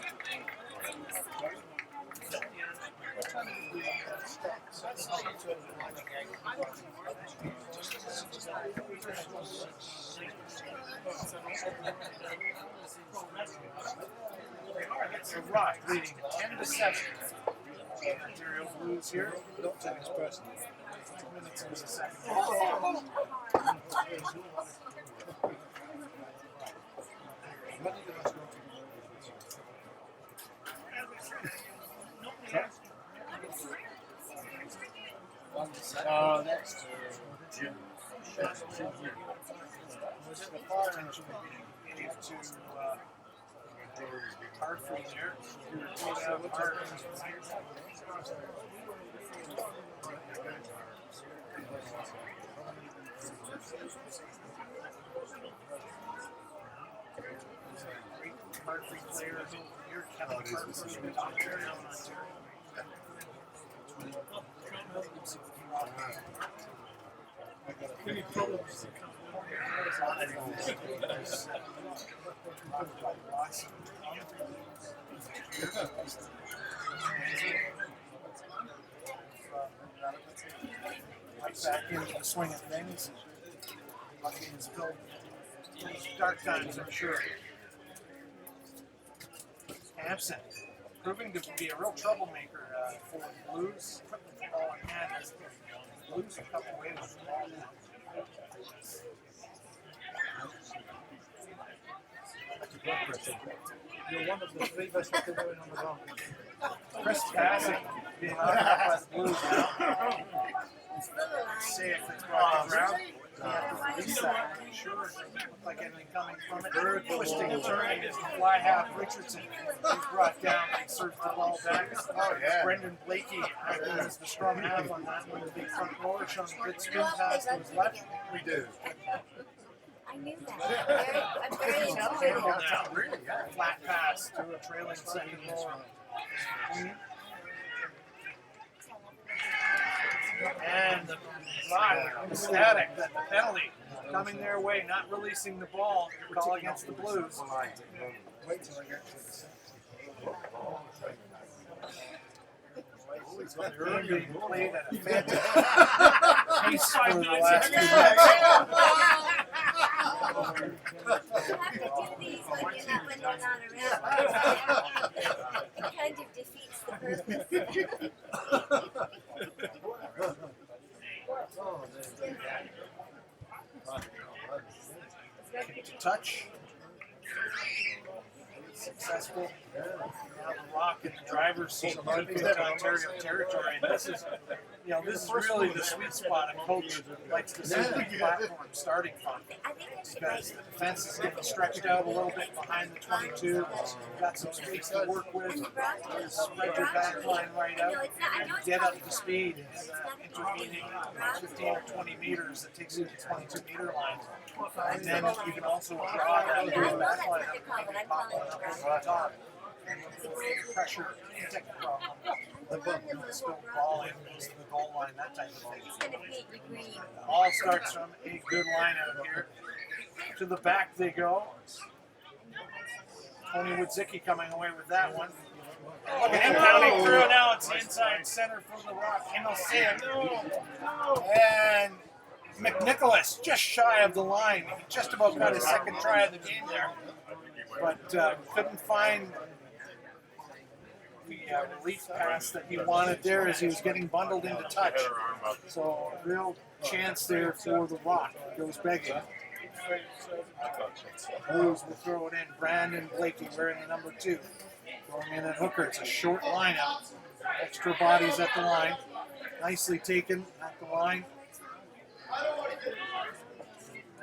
It's a Rock leading 10-7. Ontario Blues here. Don't take it personally. 2 minutes into the second. That's Jim. Was it the far end should be gave to Parfrey here? Parfrey players here, Kevin Parfrey, Ontario. Any problems? Back into the swing of things. Lucky is still dark times, I'm sure. Hampson proving to be a real troublemaker for the Blues. Putting the ball in hand. The Blues have come away with the ball now. You're one of the three best that they're doing on the ground. Chris passing, being knocked out by the Blues now. See if it's brought to ground. Release that. Sure, it doesn't look like anything coming from it. Twisting and turning is the fly half. Richardson is brought down and serves the ball back. Oh, yeah. Brendan Blakey acting as the scrum half on that one. The big front rower showing a good spin pass to his left. We do. I knew that. I'm very Campbell intuitive. now. Flat pass to a trailing second rower. And the drive, ecstatic that the penalty coming their way, not releasing the ball, call against the Blues. Wait till I get to this. Game being played at a fantastic pace for the last 2 minutes. You have to do these when you're not around. It kind of defeats the purpose. Kick to touch. Successful. Now the Rock in the driver's seat moving into Ontario territory. And this is really the sweet spot a coach likes to see the platform starting from. Because the defense is getting stretched out a little bit behind the 22. Got some space to work with. Spread your back line right out. And get up to speed in the intervening 15 or 20 meters that takes you to the 22-meter line. And then you can also draw that back line up and pop one up over the top. And pressure, protect the problem. Spill the ball in, goes to the goal line, that type of thing. All starts from a good line out here. To the back they go. Tony Woodzicki coming away with that one. Look at him pounding through now. It's the inside center from the Rock. And they'll say it. And McNicholas just shy of the line. He just about got his second try of the game there. But couldn't find the relief pass that he wanted there as he was getting bundled into touch. So real chance there for the Rock. Goes begging. Blues will throw it in. Brandon Blakey wearing the number 2. Going in at hooker. It's a short lineup. Extra bodies at the line. Nicely taken at the line.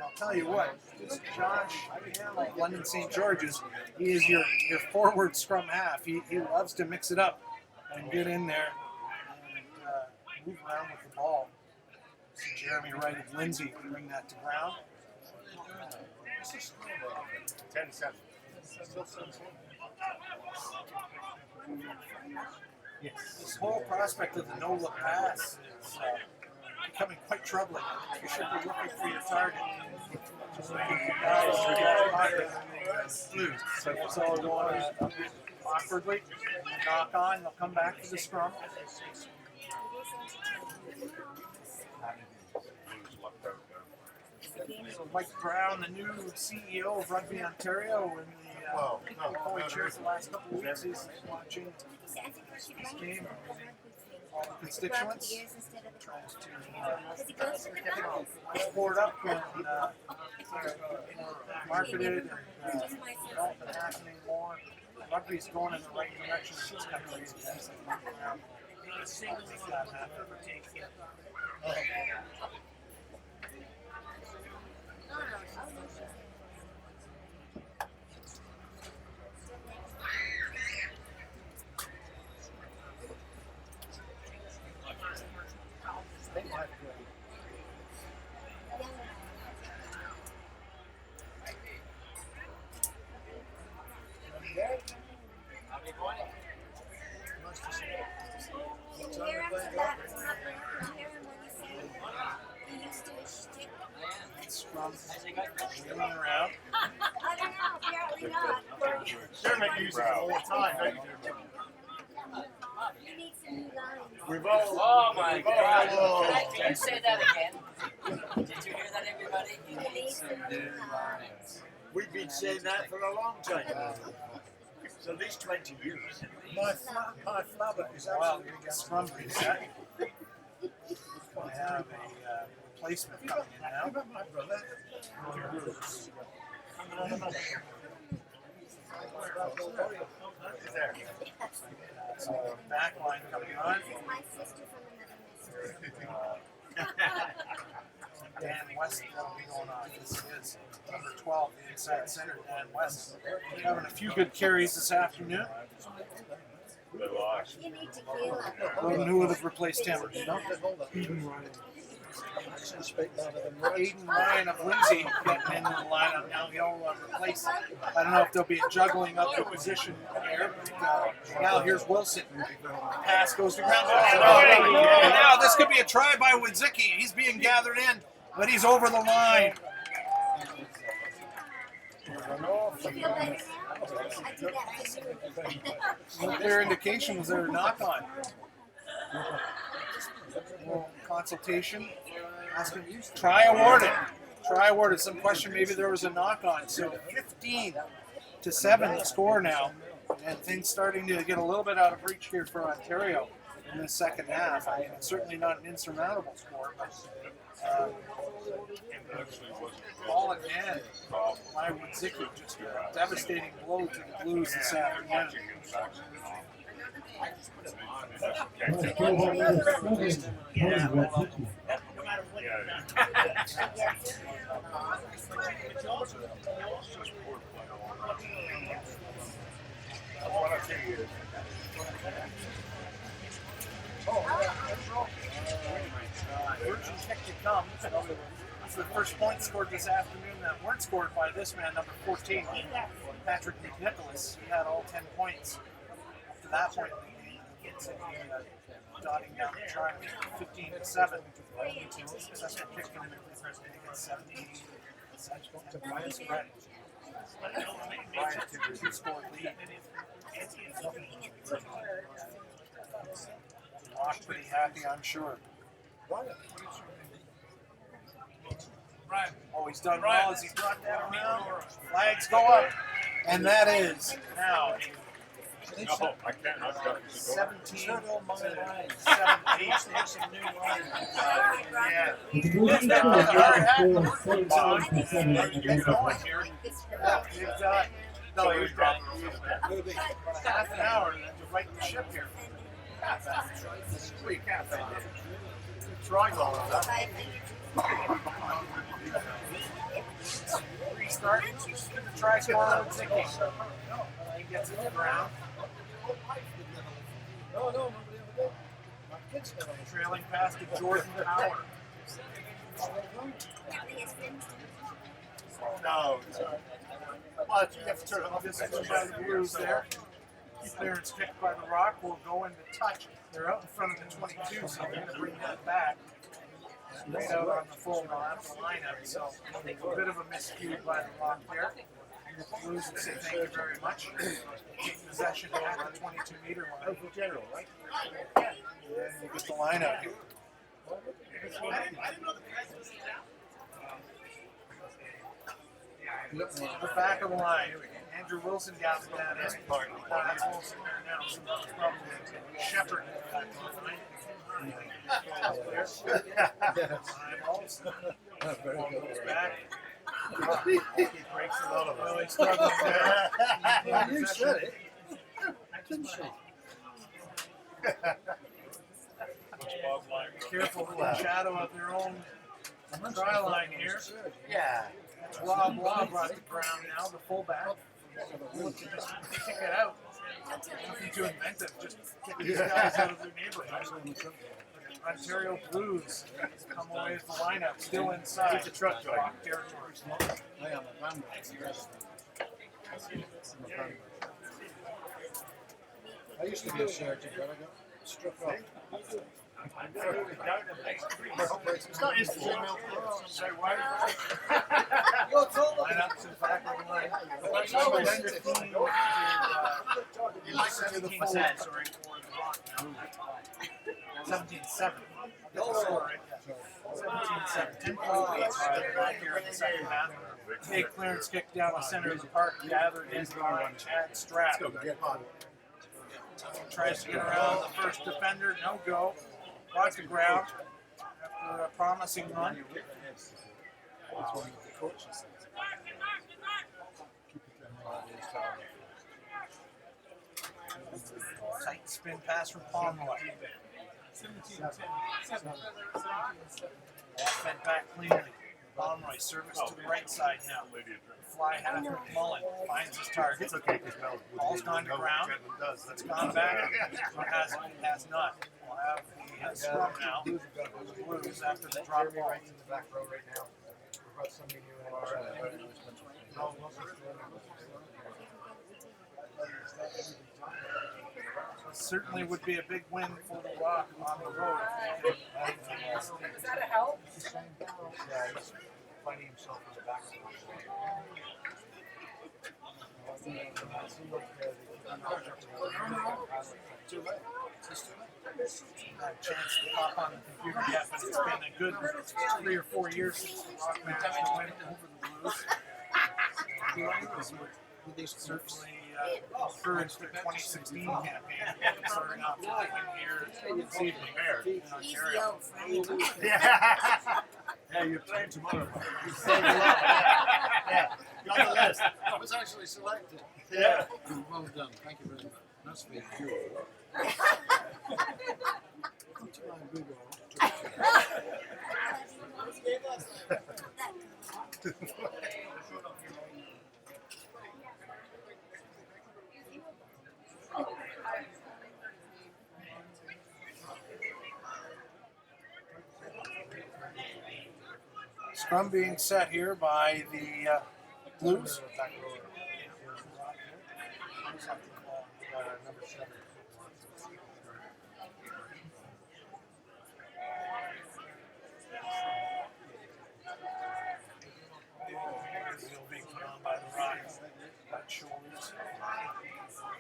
I'll tell you what, this Josh of London St. George's, he is your forward scrum half. He loves to mix it up and get in there and move around with the ball. So Jeremy Wright of Lindsay to bring that to ground. 10-7. Yes. This whole prospect of the no-look pass is becoming quite troubling. You should be looking for your target. Just looking for guys to get pocket. So it's all going a bit awkwardly. Knock on, they'll come back to the scrum. So Mike Brown, the new CEO of Rugby Ontario, and the co-chairs the last couple of weeks, he's watching this game. All the constituents tries to board up and marketed and development happening more. Rugby's going in the right direction. It's kind of crazy. Make that happen. Around. I don't know, apparently not. They're making use of it all the time, don't you? You need some new lines. We've all. Oh my God! Oh. Can you say that again? Did you hear that, everybody? You need some new lines. We've been saying that for a long time. It's at least 20 years. My flabber is actually going to get scrum reset. I have a replacement coming in now. My brother. There. So back line coming on. This is my sister from another mister. Dan West will be going on. This is number 12, the inside center, Dan West. Having a few good carries this afternoon. They lost. You need tequila. Well, who would have replaced him? You know? Aiden Ryan of Lindsay getting into the lineup now. He'll replace. I don't know if there'll be a juggling of the position there. But, now here's Wilson. Pass goes to ground. And now this could be a try by Wadzicki. He's being gathered in, but he's over the line. You feel better now? I do that for you. No clear indication was there a knock on. Little consultation. Asking, try awarded. Try awarded. Some question maybe there was a knock on. So 15-7 the score now. And things starting to get a little bit out of reach here for Ontario in the second half. I mean, it's certainly not an insurmountable score, but ball in hand by Wadzicki. Just a devastating blow to the Blues this afternoon. Virgin kick to come. It's the first point scored this afternoon that weren't scored by this man, number 14, Patrick McNicholas. He had all 10 points up to that point in the game. It's dotting down the track, 15-7. Successful kick from him against 17. To Brian's credit. Brian took a two-score lead. Rock pretty happy, I'm sure. Oh, he's done well as he brought that around. Flags go up. And that is now No, I can't. I've got to 17 go. 17. With the moving score, 47-7. Get going here. No, he's got half an hour to right the ship here. Trying all of that. Restart. Try scoring with Zicky. He gets it to the ground. Trailing past to Jordan Power. No. Well, you have to turn it off. This is by the Blues there. Clearance kicked by the Rock will go into touch. They're out in front of the 22, so they're going to bring that back. Straight out on the full lineup. So a bit of a miscue by the Rock there. The Blues will say thank you very much. Take possession at the 22-meter line. For general, right? And you get the lineup here. The back of the line. Andrew Wilson down the down end. That's Wilson there now. So that's probably Shepard back on the line. Back. He breaks a lot of them. Really struggling there. You said it. Didn't she? Careful with the shadow of their own try line here. Yeah. Blah blah brought the ground now, the fullback. Look to just kick it out. Nothing too inventive, just kick these guys out of their neighborhood. Ontario Blues come away with the lineup, still inside. It's a truck driver. Territory. I am a van I used to be a surgeon, but I got struck off. It's not instant email. Say what? Lineups in back of the line. You like to do the full. Sorry, for the Rock now. 17-7. That's the score right there. 17-7. 10 points lead back here in the second half. big clearance kick down the center of the park, gathered in by Chad Strapp. Tries to get around the first defender, no go. Got the ground after a promising run. Tight spin pass from Pomeroy. Fed back cleanly. Pomeroy service to the right side now. Fly half McMullen finds his target. It's okay because Ball's gone to ground. It's gone back. Or has not. We'll have the scrum now. The Blues after the drop ball. In the back row right now. We've got somebody new in our Certainly would be a big win for the Rock on the road. Is that a help? Yeah, he's finding himself in the back. Not a chance to pop on the computer yet, but it's been a good 3 or 4 years since the Rock managed to win over the Blues. Certainly encouraged the 2016 campaign, starting off with a win here this evening in Ontario. Yeah, you're playing tomorrow. You saved a lot. Yeah, you're on the list. I was actually selected. Yeah. Well done. Thank you very much. That's very cool. Come to my big Scrum being set here by the Blues. number 7. Being put on by the Rock. Got shoulders.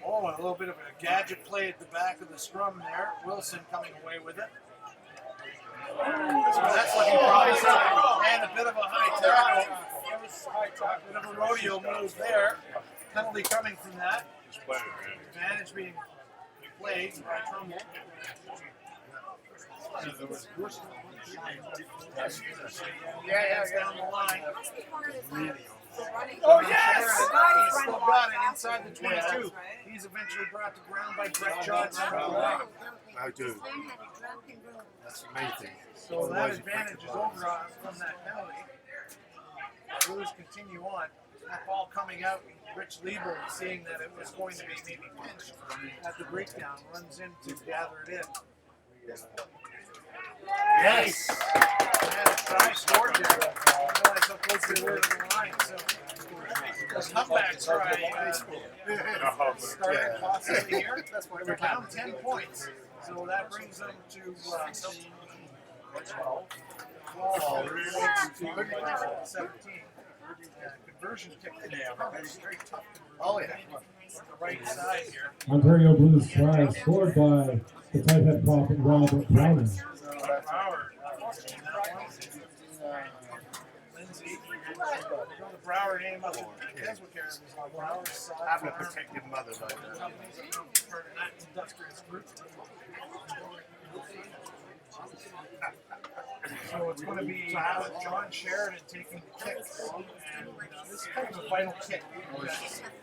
Oh, and a little bit of a gadget play at the back of the scrum there. Wilson coming away with it. So that's looking promising. And a bit of a high tackle. Bit of a rodeo move there. Penalty coming from that. Advantage being played by Trumbull. Yeah, down the line. Oh, yes! He's still got it inside the 22. He's eventually brought to ground by Brett Johnson. I do. That's amazing. So that advantage is over from that penalty. Blues continue on. That ball coming out. Rich Liebel, seeing that it was going to be maybe pinched at the breakdown, runs in to gather it in. Yes! And a try scored there. I realized how close they were to the line. So, a comeback try started possibly here. We're down 10 points. So that brings them to 12 points to 17. Conversion kick today. Very tough conversion. Oh, yeah. The right side here. Ontario Blues try scored by the tight head prop Robert Browner. Brower watching that one. Lindsay. The Brower name of Keswick area was on Brower's side. Have a protective mother like that. Part of that industrious group. So it's going to be John Sheridan taking the kick. And this is kind of a vital kick.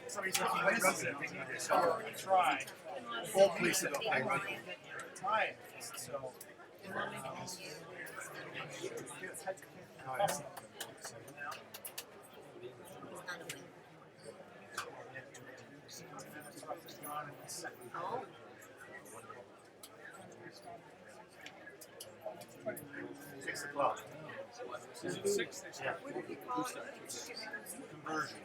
Somebody's looking to miss it. They need to score a try. Full police it up. Tie it. So. Yeah. Conversion.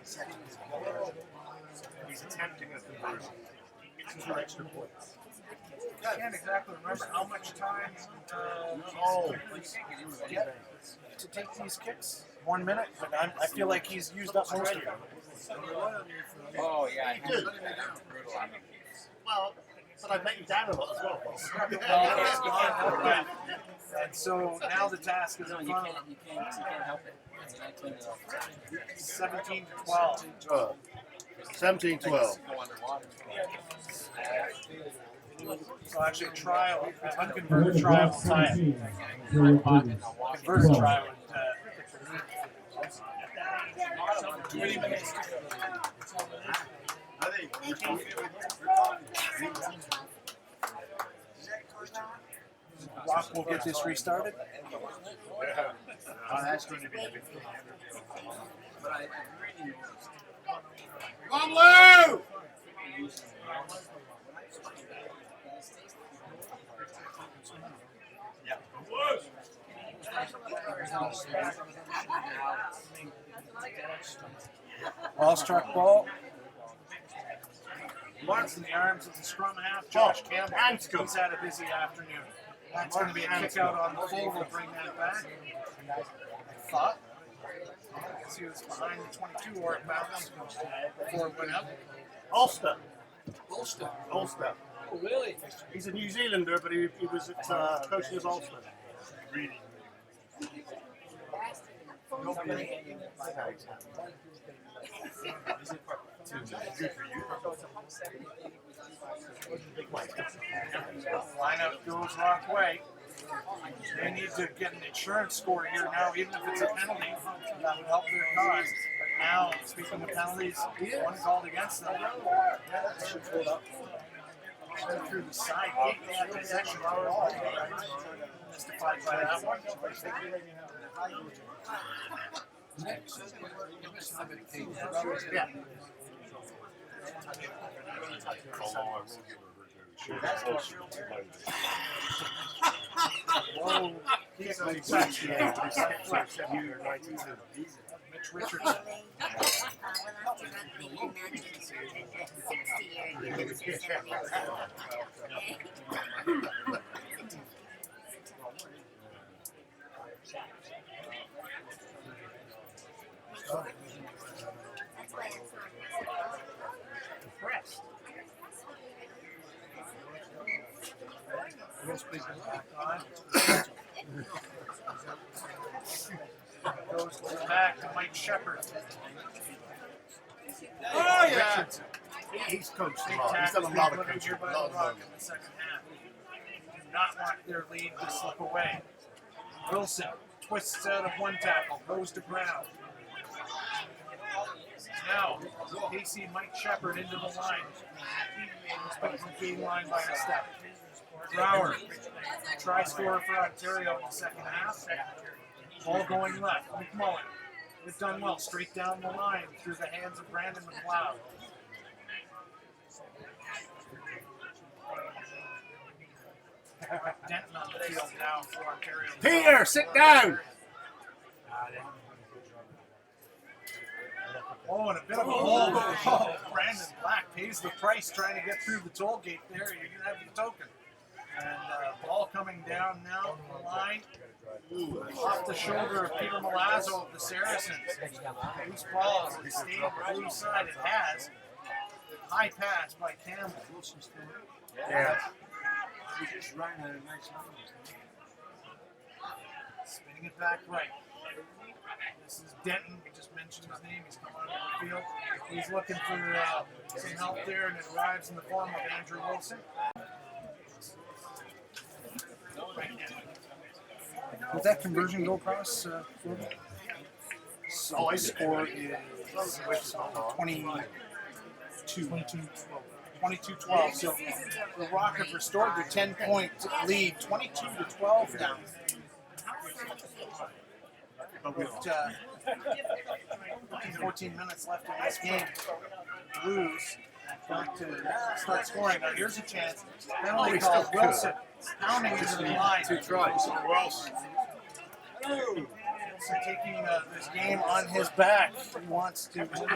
He's attempting a conversion. 2 extra points. I can't exactly remember how much time get to take these kicks. 1 minute, but I feel like he's used up most of them. Oh, yeah, I did. Brutal on them. Well, but I bet you down a lot as well. And so now the task is No, in you front can't, of them. you can't help it. I mean, I turned it off. 17 to 12. 12. 17-12. Go underwater. So actually, a trial, an unconverted trial will tie it. Converted Converted trial would. Rock will get this restarted. That's going to be a big thing. But I really noticed. Come on, Lou! Ball struck ball. Marks in the arms of the scrum half. Josh Campbell. He's had a busy afternoon. That's going to be a kick out on the full. We'll bring that back. I thought. He was behind the 22 or it bounced before it went up. Ulster. Ulster. Ulster. Oh, really? He's a New Zealander, but he was at coaching as Ulster. Really. Lineup goes Rock way. They need to get an insurance score here now, even if it's a penalty. That would help their cause. But now, speaking of penalties, one called against them. Through the side, they had possession. Mystified by that one. Yeah. Although I will give her a Whoa. He's a touch. Mitch Richardson. Pressed. Back on. Goes to the back to Mike Shepard. Oh, yeah. Richardson. He's coached a Big lot. He's tackle done a lot of put in coaching. here by the Rock in the second half. Do not want their lead to slip away. Wilson twists out of one tackle, goes to ground. Now, Casey Mike Shepard into the line. He's put the feed line by a step. Brower, try scorer for Ontario in the second half. Ball going left. McMullen. It's done well. Straight down the line through the hands of Brandon McLeod. Denton on the field now for Ontario. Peter, sit down. Oh, and a bit of a hole. Oh, Brandon Black pays the price trying to get through the toll gate there. You're going to have the token. And ball coming down now the line. Off the shoulder of Peter Milazzo of the Saracens. Loose ball as it stayed on the blue side. It has. High pass by Campbell. Yeah. Spinning it back right. This is Denton. We just mentioned his name. He's come onto the field. He's looking for some help there, and it arrives in the form of Andrew Wilson. Did that conversion go across? So my score is 22-12. So the Rock have restored their 10-point lead, 22-12 now. But with 14 minutes left in this game, Blues back to start scoring. Now here's a chance. Penalty call. Wilson pounding into the line. 2 tries. Wilson taking this game on his back. He wants to win this game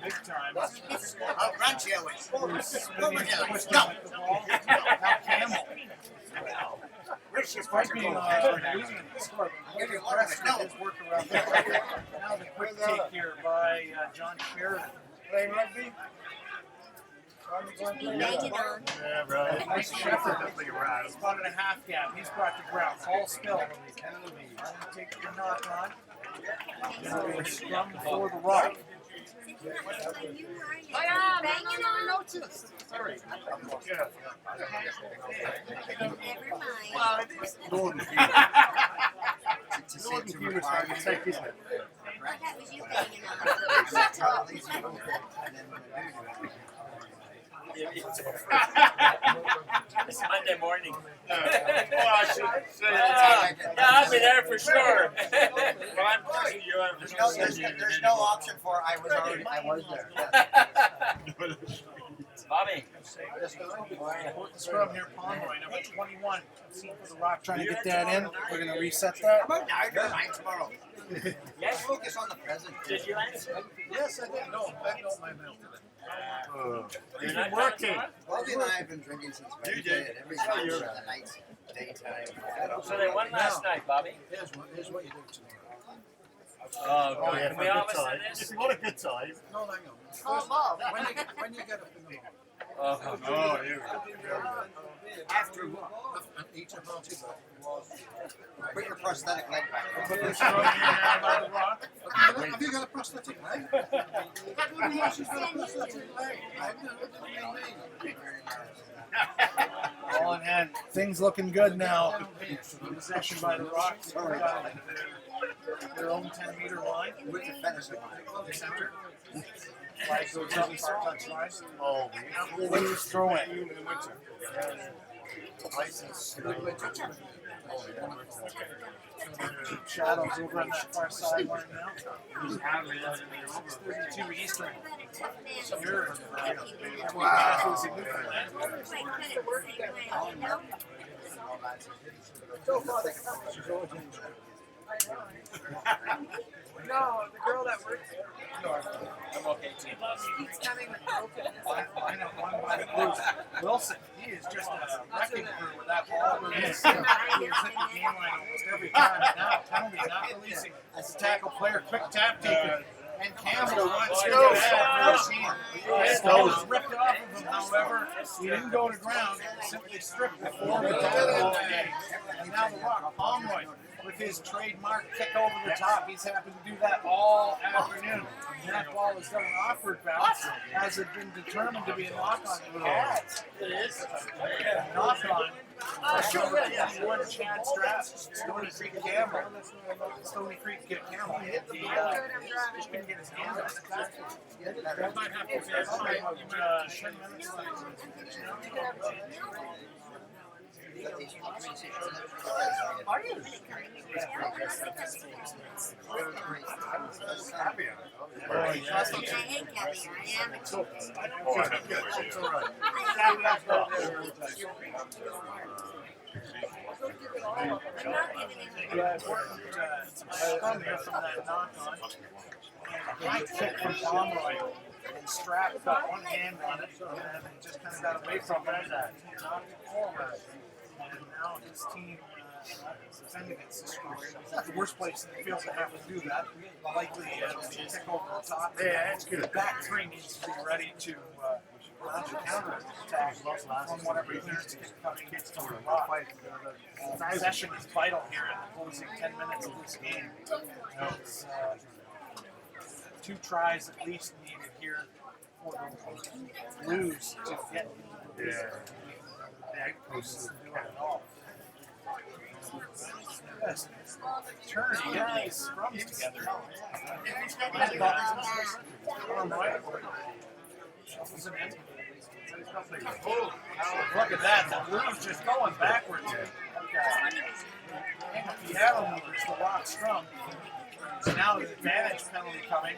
big time. Outrun Joey. Spinning and twisting with the ball. Now Campbell. Despite being losing the score, but very impressed with his work around the play. Now the quick take here by John Sheridan. Playing rugby? Just me banging on. Yeah, right. Nice shepherd. He's 1.5 gap. He's brought the ground. All spill. Take your knock on. And a scrum before the rock. Banging on. Sorry. Never mind. Well, Gordon Hughes trying to take, isn't it? I thought that was you banging on. It's Monday morning. Well, I should say Yeah, I'll be there for sure. Well, I'm pushing you out. There's no option for I was there. Bobby. Important scrum here, Pomeroy, number 21. Seen for the rock, trying to get that in. We're going to reset that. How about now? You're mine tomorrow. Yes. Focus on the present. Did you answer? Yes, I did. No, I know my mail today. You're You've not been working. Bobby and I have been drinking since Wednesday, and every time it's the night, daytime. So they won last night, Bobby. Here's what you do tomorrow. Oh, Oh, God. yeah, Can for we a all good listen time. to this? If you want a good time. No, hang on. Oh, Bob. When you get up in the morning, Oh, Oh, here we go. After what? and eat a hearty breakfast. Put your prosthetic leg back. Put this scrum here now by the rock. Have you got a prosthetic leg? Everybody else has got a prosthetic leg. I've never been All in hand. Things looking good now. Possession by the Rocks. Their own 10-meter line. With the finish line. The center. Flag goes up, touch line. Oh, Blues throw it. Shadows over on that far sideline now. 6:32 Eastern. Here, Wow. No, the girl that works I'm okay, too. keeps coming with broken. line up one by the Blues. Wilson, he is just a wrecking crew with that ball. He is hitting the game line almost every time. Now, penalty, not releasing. As a tackle player, quick tap taken. And Campbell wants to go bad for the team. His ball was ripped off of him, however. He didn't go to ground, simply stripped before the tackle. And now the Rock, Pomeroy, with his trademark kick over the top. He's happened to do that all afternoon. And that ball is done an awkward bounce. Has it been determined to be a knock-on? Yes, it is. Knock-on. Number 21, Chad Strass, Stony Creek Campbell. Stony Creek Campbell hit the, just couldn't get his hand on it. That might have to be about 10 minutes. Are you? I hate caviar. I am a chicken. Oh, I have no idea. It's all right. I'm not giving it. Yeah, important scrum here from that knock-on. High kick from Pomeroy. And Strapp got one hand on it and just kind of got away from it and knocked it forward. And now his team is defending against this score. It's not the worst place in the field to have to do that. Likely kick over the top. Yeah, it's good. The back three needs to be ready to launch a counter attack on whatever clearance kick coming kicks to the rock. Possession is vital here in the closing 10 minutes of this game. It's, 2 tries at least needed here for the Blues to get into the Yes. Turn guys scrums together. Shuffles it in. Look at that. The Blues just going backwards. If you have them, it's the Rock scrum. So now the advantage penalty coming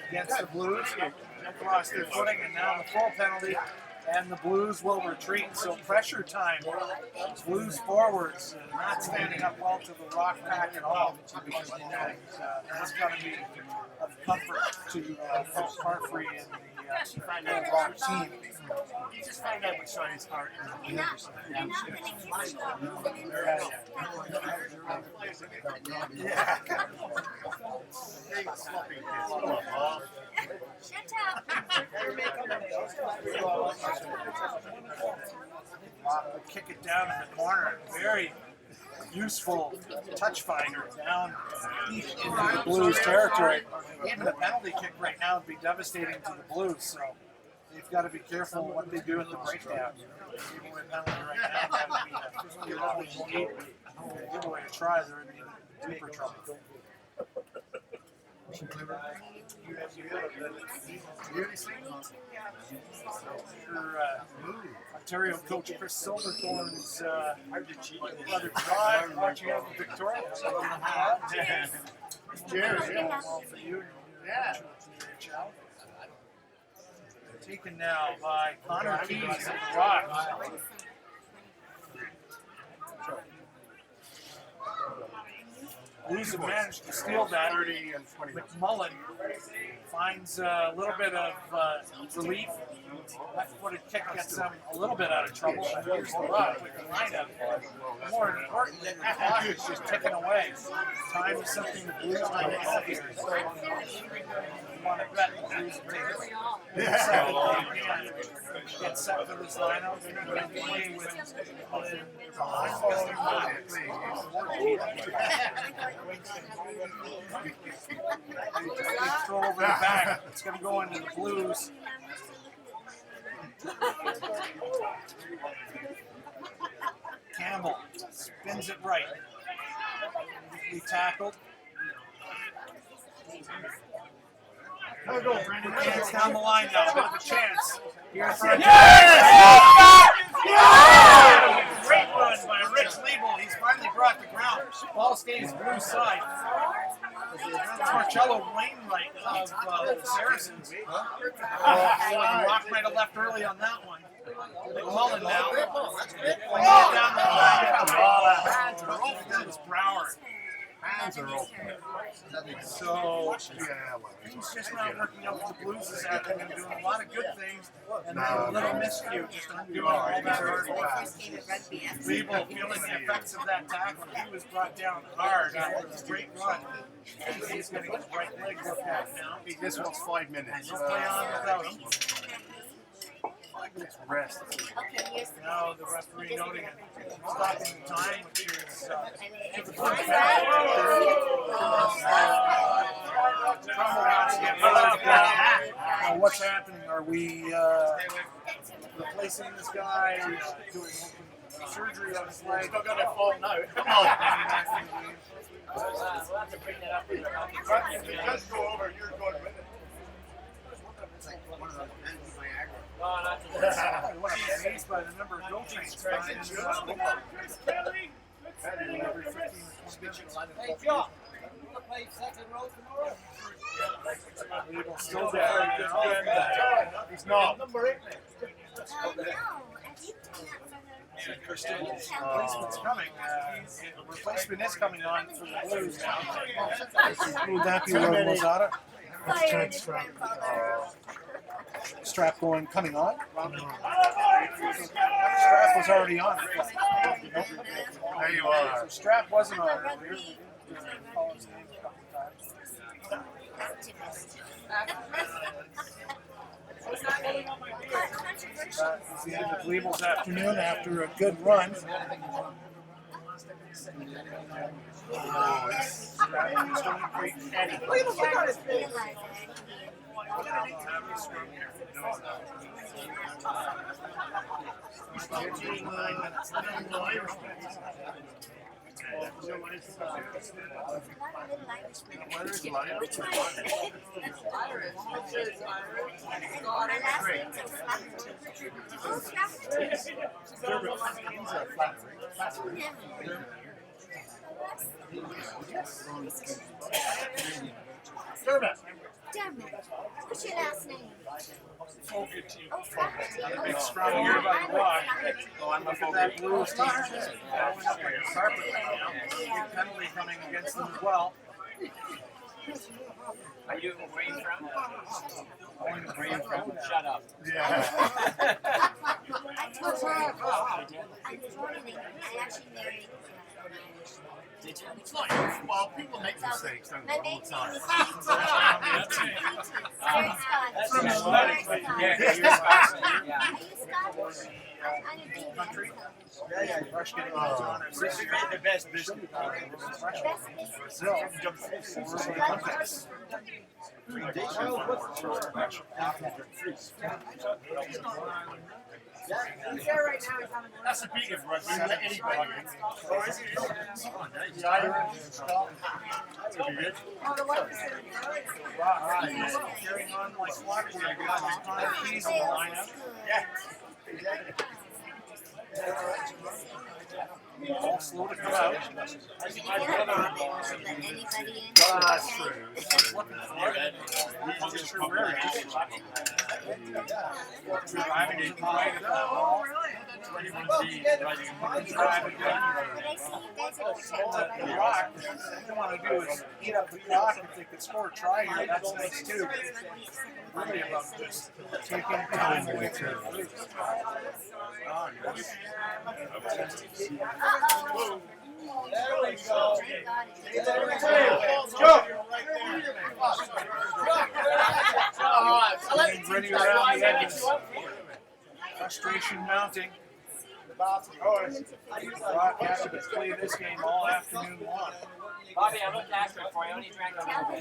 against the Blues. They've lost their footing, and now the full penalty, and the Blues will retreat. So pressure time. Blues forwards, not standing up well to the Rock pack at all. And, that's going to be of comfort to Coach Parfrey and the Rock team. Just find out which side is hard. You're not going to catch Yeah. Big sloppy kids. Shut up. kick it down in the corner. Very useful touch finder down deep into the Blues territory. Even a penalty kick right now would be devastating to the Blues, so they've got to be careful what they do at the breakdown. Giving away a penalty right now, that would be a 50 or 28. Give away a try, they're in deeper trouble. Ontario coach Chris Silverthorne's brother John watching out in Victoria. For you. Yeah. Taken now by Connor Keys of the Rock. Blues have managed to steal that. McMullen finds a little bit of relief. Left-footed kick gets them a little bit out of trouble. And here's the Rock with the lineup. More importantly, the clock is just ticking away. Time is something the Blues might have here. So you want to bet the Blues will take it. Get set for this lineup. They're going to play with throw over the back. It's going to go into the Blues. Campbell spins it right. He tackled. Chance down the line now. Bit of a chance. Here for a great run by Rich Liebel. He's finally brought the ground. Ball stays Blue side. Marcello Wainwright of the Saracens. Rock might have left early on that one. McMullen now. Down the line. That was Brower. Hands are open. So things just not working out for the Blues this afternoon. Doing a lot of good things, and then a little miscue, just undoing all that hard work. Liebel feeling the effects of that tackle. He was brought down hard after a great run. And he's getting his right leg looked at now. He just wants 5 minutes. He'll play on without him. Rest. Now the referee noting it, stopping the time, which is what's happening? Are we replacing this guy? Doing open surgery on his leg? Still got to fall now. We'll have to bring that up. If it does go over, you're going with it. I'm amazed by the number of goal trains. Hey, John, you want to play second row tomorrow? Still there. He's not. No, Replacement's coming. Replacement is coming on for the Blues now. Would that be Lozada? Strap going, coming on. Strap was already on. There you are. So Strap wasn't on earlier. Call his name a couple times. That was the end of Liebel's afternoon after a good run. What's your last name? Fogarty. Oh, Fogarty. Big scrum here by the Rock. Look at that Blues team just going up like a carpet right now. Big penalty coming against them as well. Are you where you from? Where you from? Shut up. Yeah. I told you. I was born in England. I actually married Did you? It's not. Well, people make mistakes, don't my they, all maiden the name time? is Very Scottish. That's Very Scottish. Scottish. Yeah, you're Scottish. Yeah. Are you Scottish? country. Rush getting on it this year. The best biscuit. Brazil. Olympics. That's the biggest rugby. Let anybody. Carrying on like clockwork. Connor Keys in the lineup. All slow to come out. That's true. Driving it right at all. The rock, what they want to do is eat up the rock. If they could score a try here, that's nice too. Really about just taking time away from the lose. There we go. Ready around the edges. Frustration mounting. Rock has to play this game all afternoon long. Bobby, I'm looking after it for you. I only drank a little bit.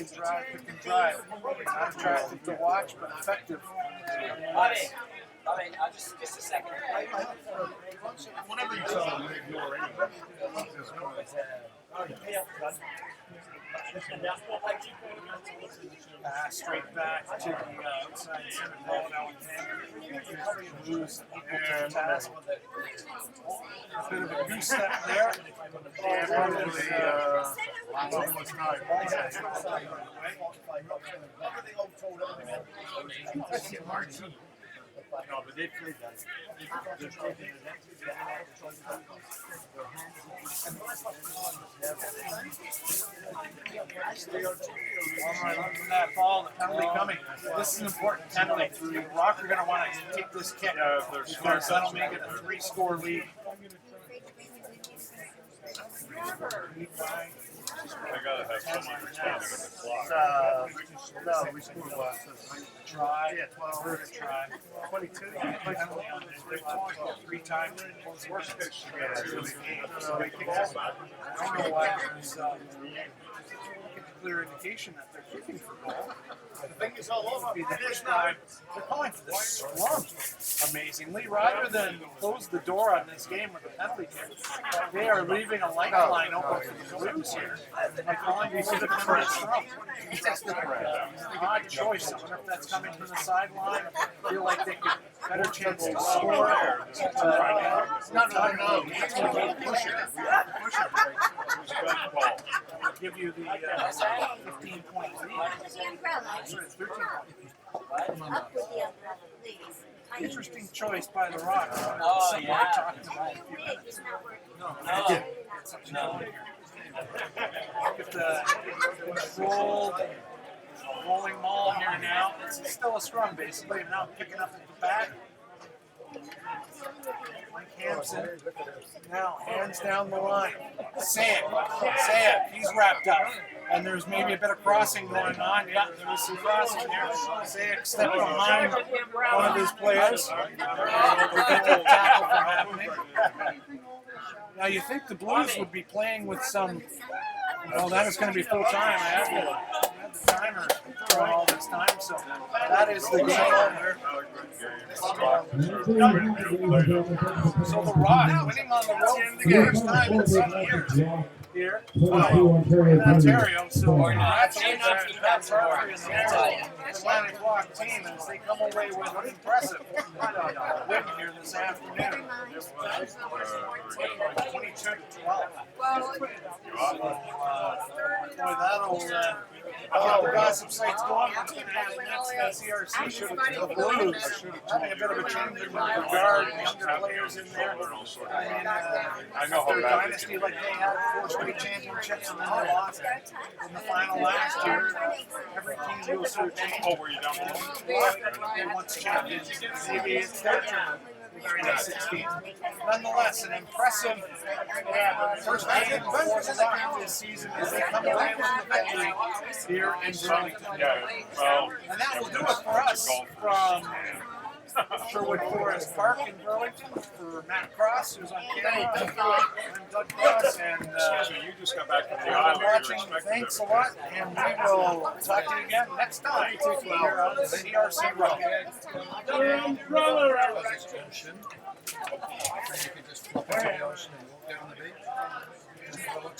Pick and drive. Not attractive to watch, but effective. Bobby, just a second. Whenever you tell them to ignore anything. Straight back to the outside center ball now in lose equal to the task. A bit of a goose step there. And probably almost not. No, but they played that. All right, on from that ball, the penalty coming. This is an important penalty. Rock are going to want to take this kick. Because that'll make it a 3-score lead. I gotta have some understanding of the clock. No, we scored last. Try. Yeah, 12. We're going to try. 22. Penalty on this. They've talked 3 times. Worst pitch to get to the game. So I don't know why there's clear indication that they're kicking for goal. The thing is all over. This time, they're calling for the scrum. Amazingly, rather than close the door on this game with a penalty kick, they are leaving a lifeline open for the Blues here. By calling for the penalty scrum. Odd choice. I wonder if that's coming from the sideline. I feel like they could better chance to score. No. Give you the 15-point lead. Sorry, 13 points. Interesting choice by the Rocks. Oh, yeah. Talking about a few minutes. No. Get the controlled rolling ball here now. It's still a scrum basically. Now picking up at the back. Mike Hampson. Now hands down the line. Sam, he's wrapped up. And there's maybe a bit of crossing going on. Yeah, there's some crossing there. Sayek stepped behind one of his players. Prevent the tackle from happening. Now you think the Blues would be playing with some. Well, that is going to be full time. I have the timer for all this time, so that is the game. So the Rock winning on the road for the first time in some years here in Ontario. So that's Harvey and the Atlantic Block team as they come away with an impressive win here this afternoon. 22-12. Boy, that'll keep the gossip sites going. What's going to happen next? CRC should have the Blues having a bit of a change in regard. Younger players in there. I mean, I know how their bad dynasty like they had 4 straight championships and then they lost in the final last year. Every team goes through a change. Oh, were you down below? They once champions. Maybe it's their turn. 2016. Nonetheless, an impressive first game before the Rock this season as they come away with the victory here in Burlington. Yeah, well, And that will do it for us from Sherwood Forest Park in Burlington for Matt Cross, who's on camera. I'm Doug Cross, and Excuse me, you just got back from the I'm island. watching. Thanks a lot, and we will talk to you again next time here on CRC Rugby. Your umbrella. Ocean. And you can just flop into the ocean and walk down the beach. Just follow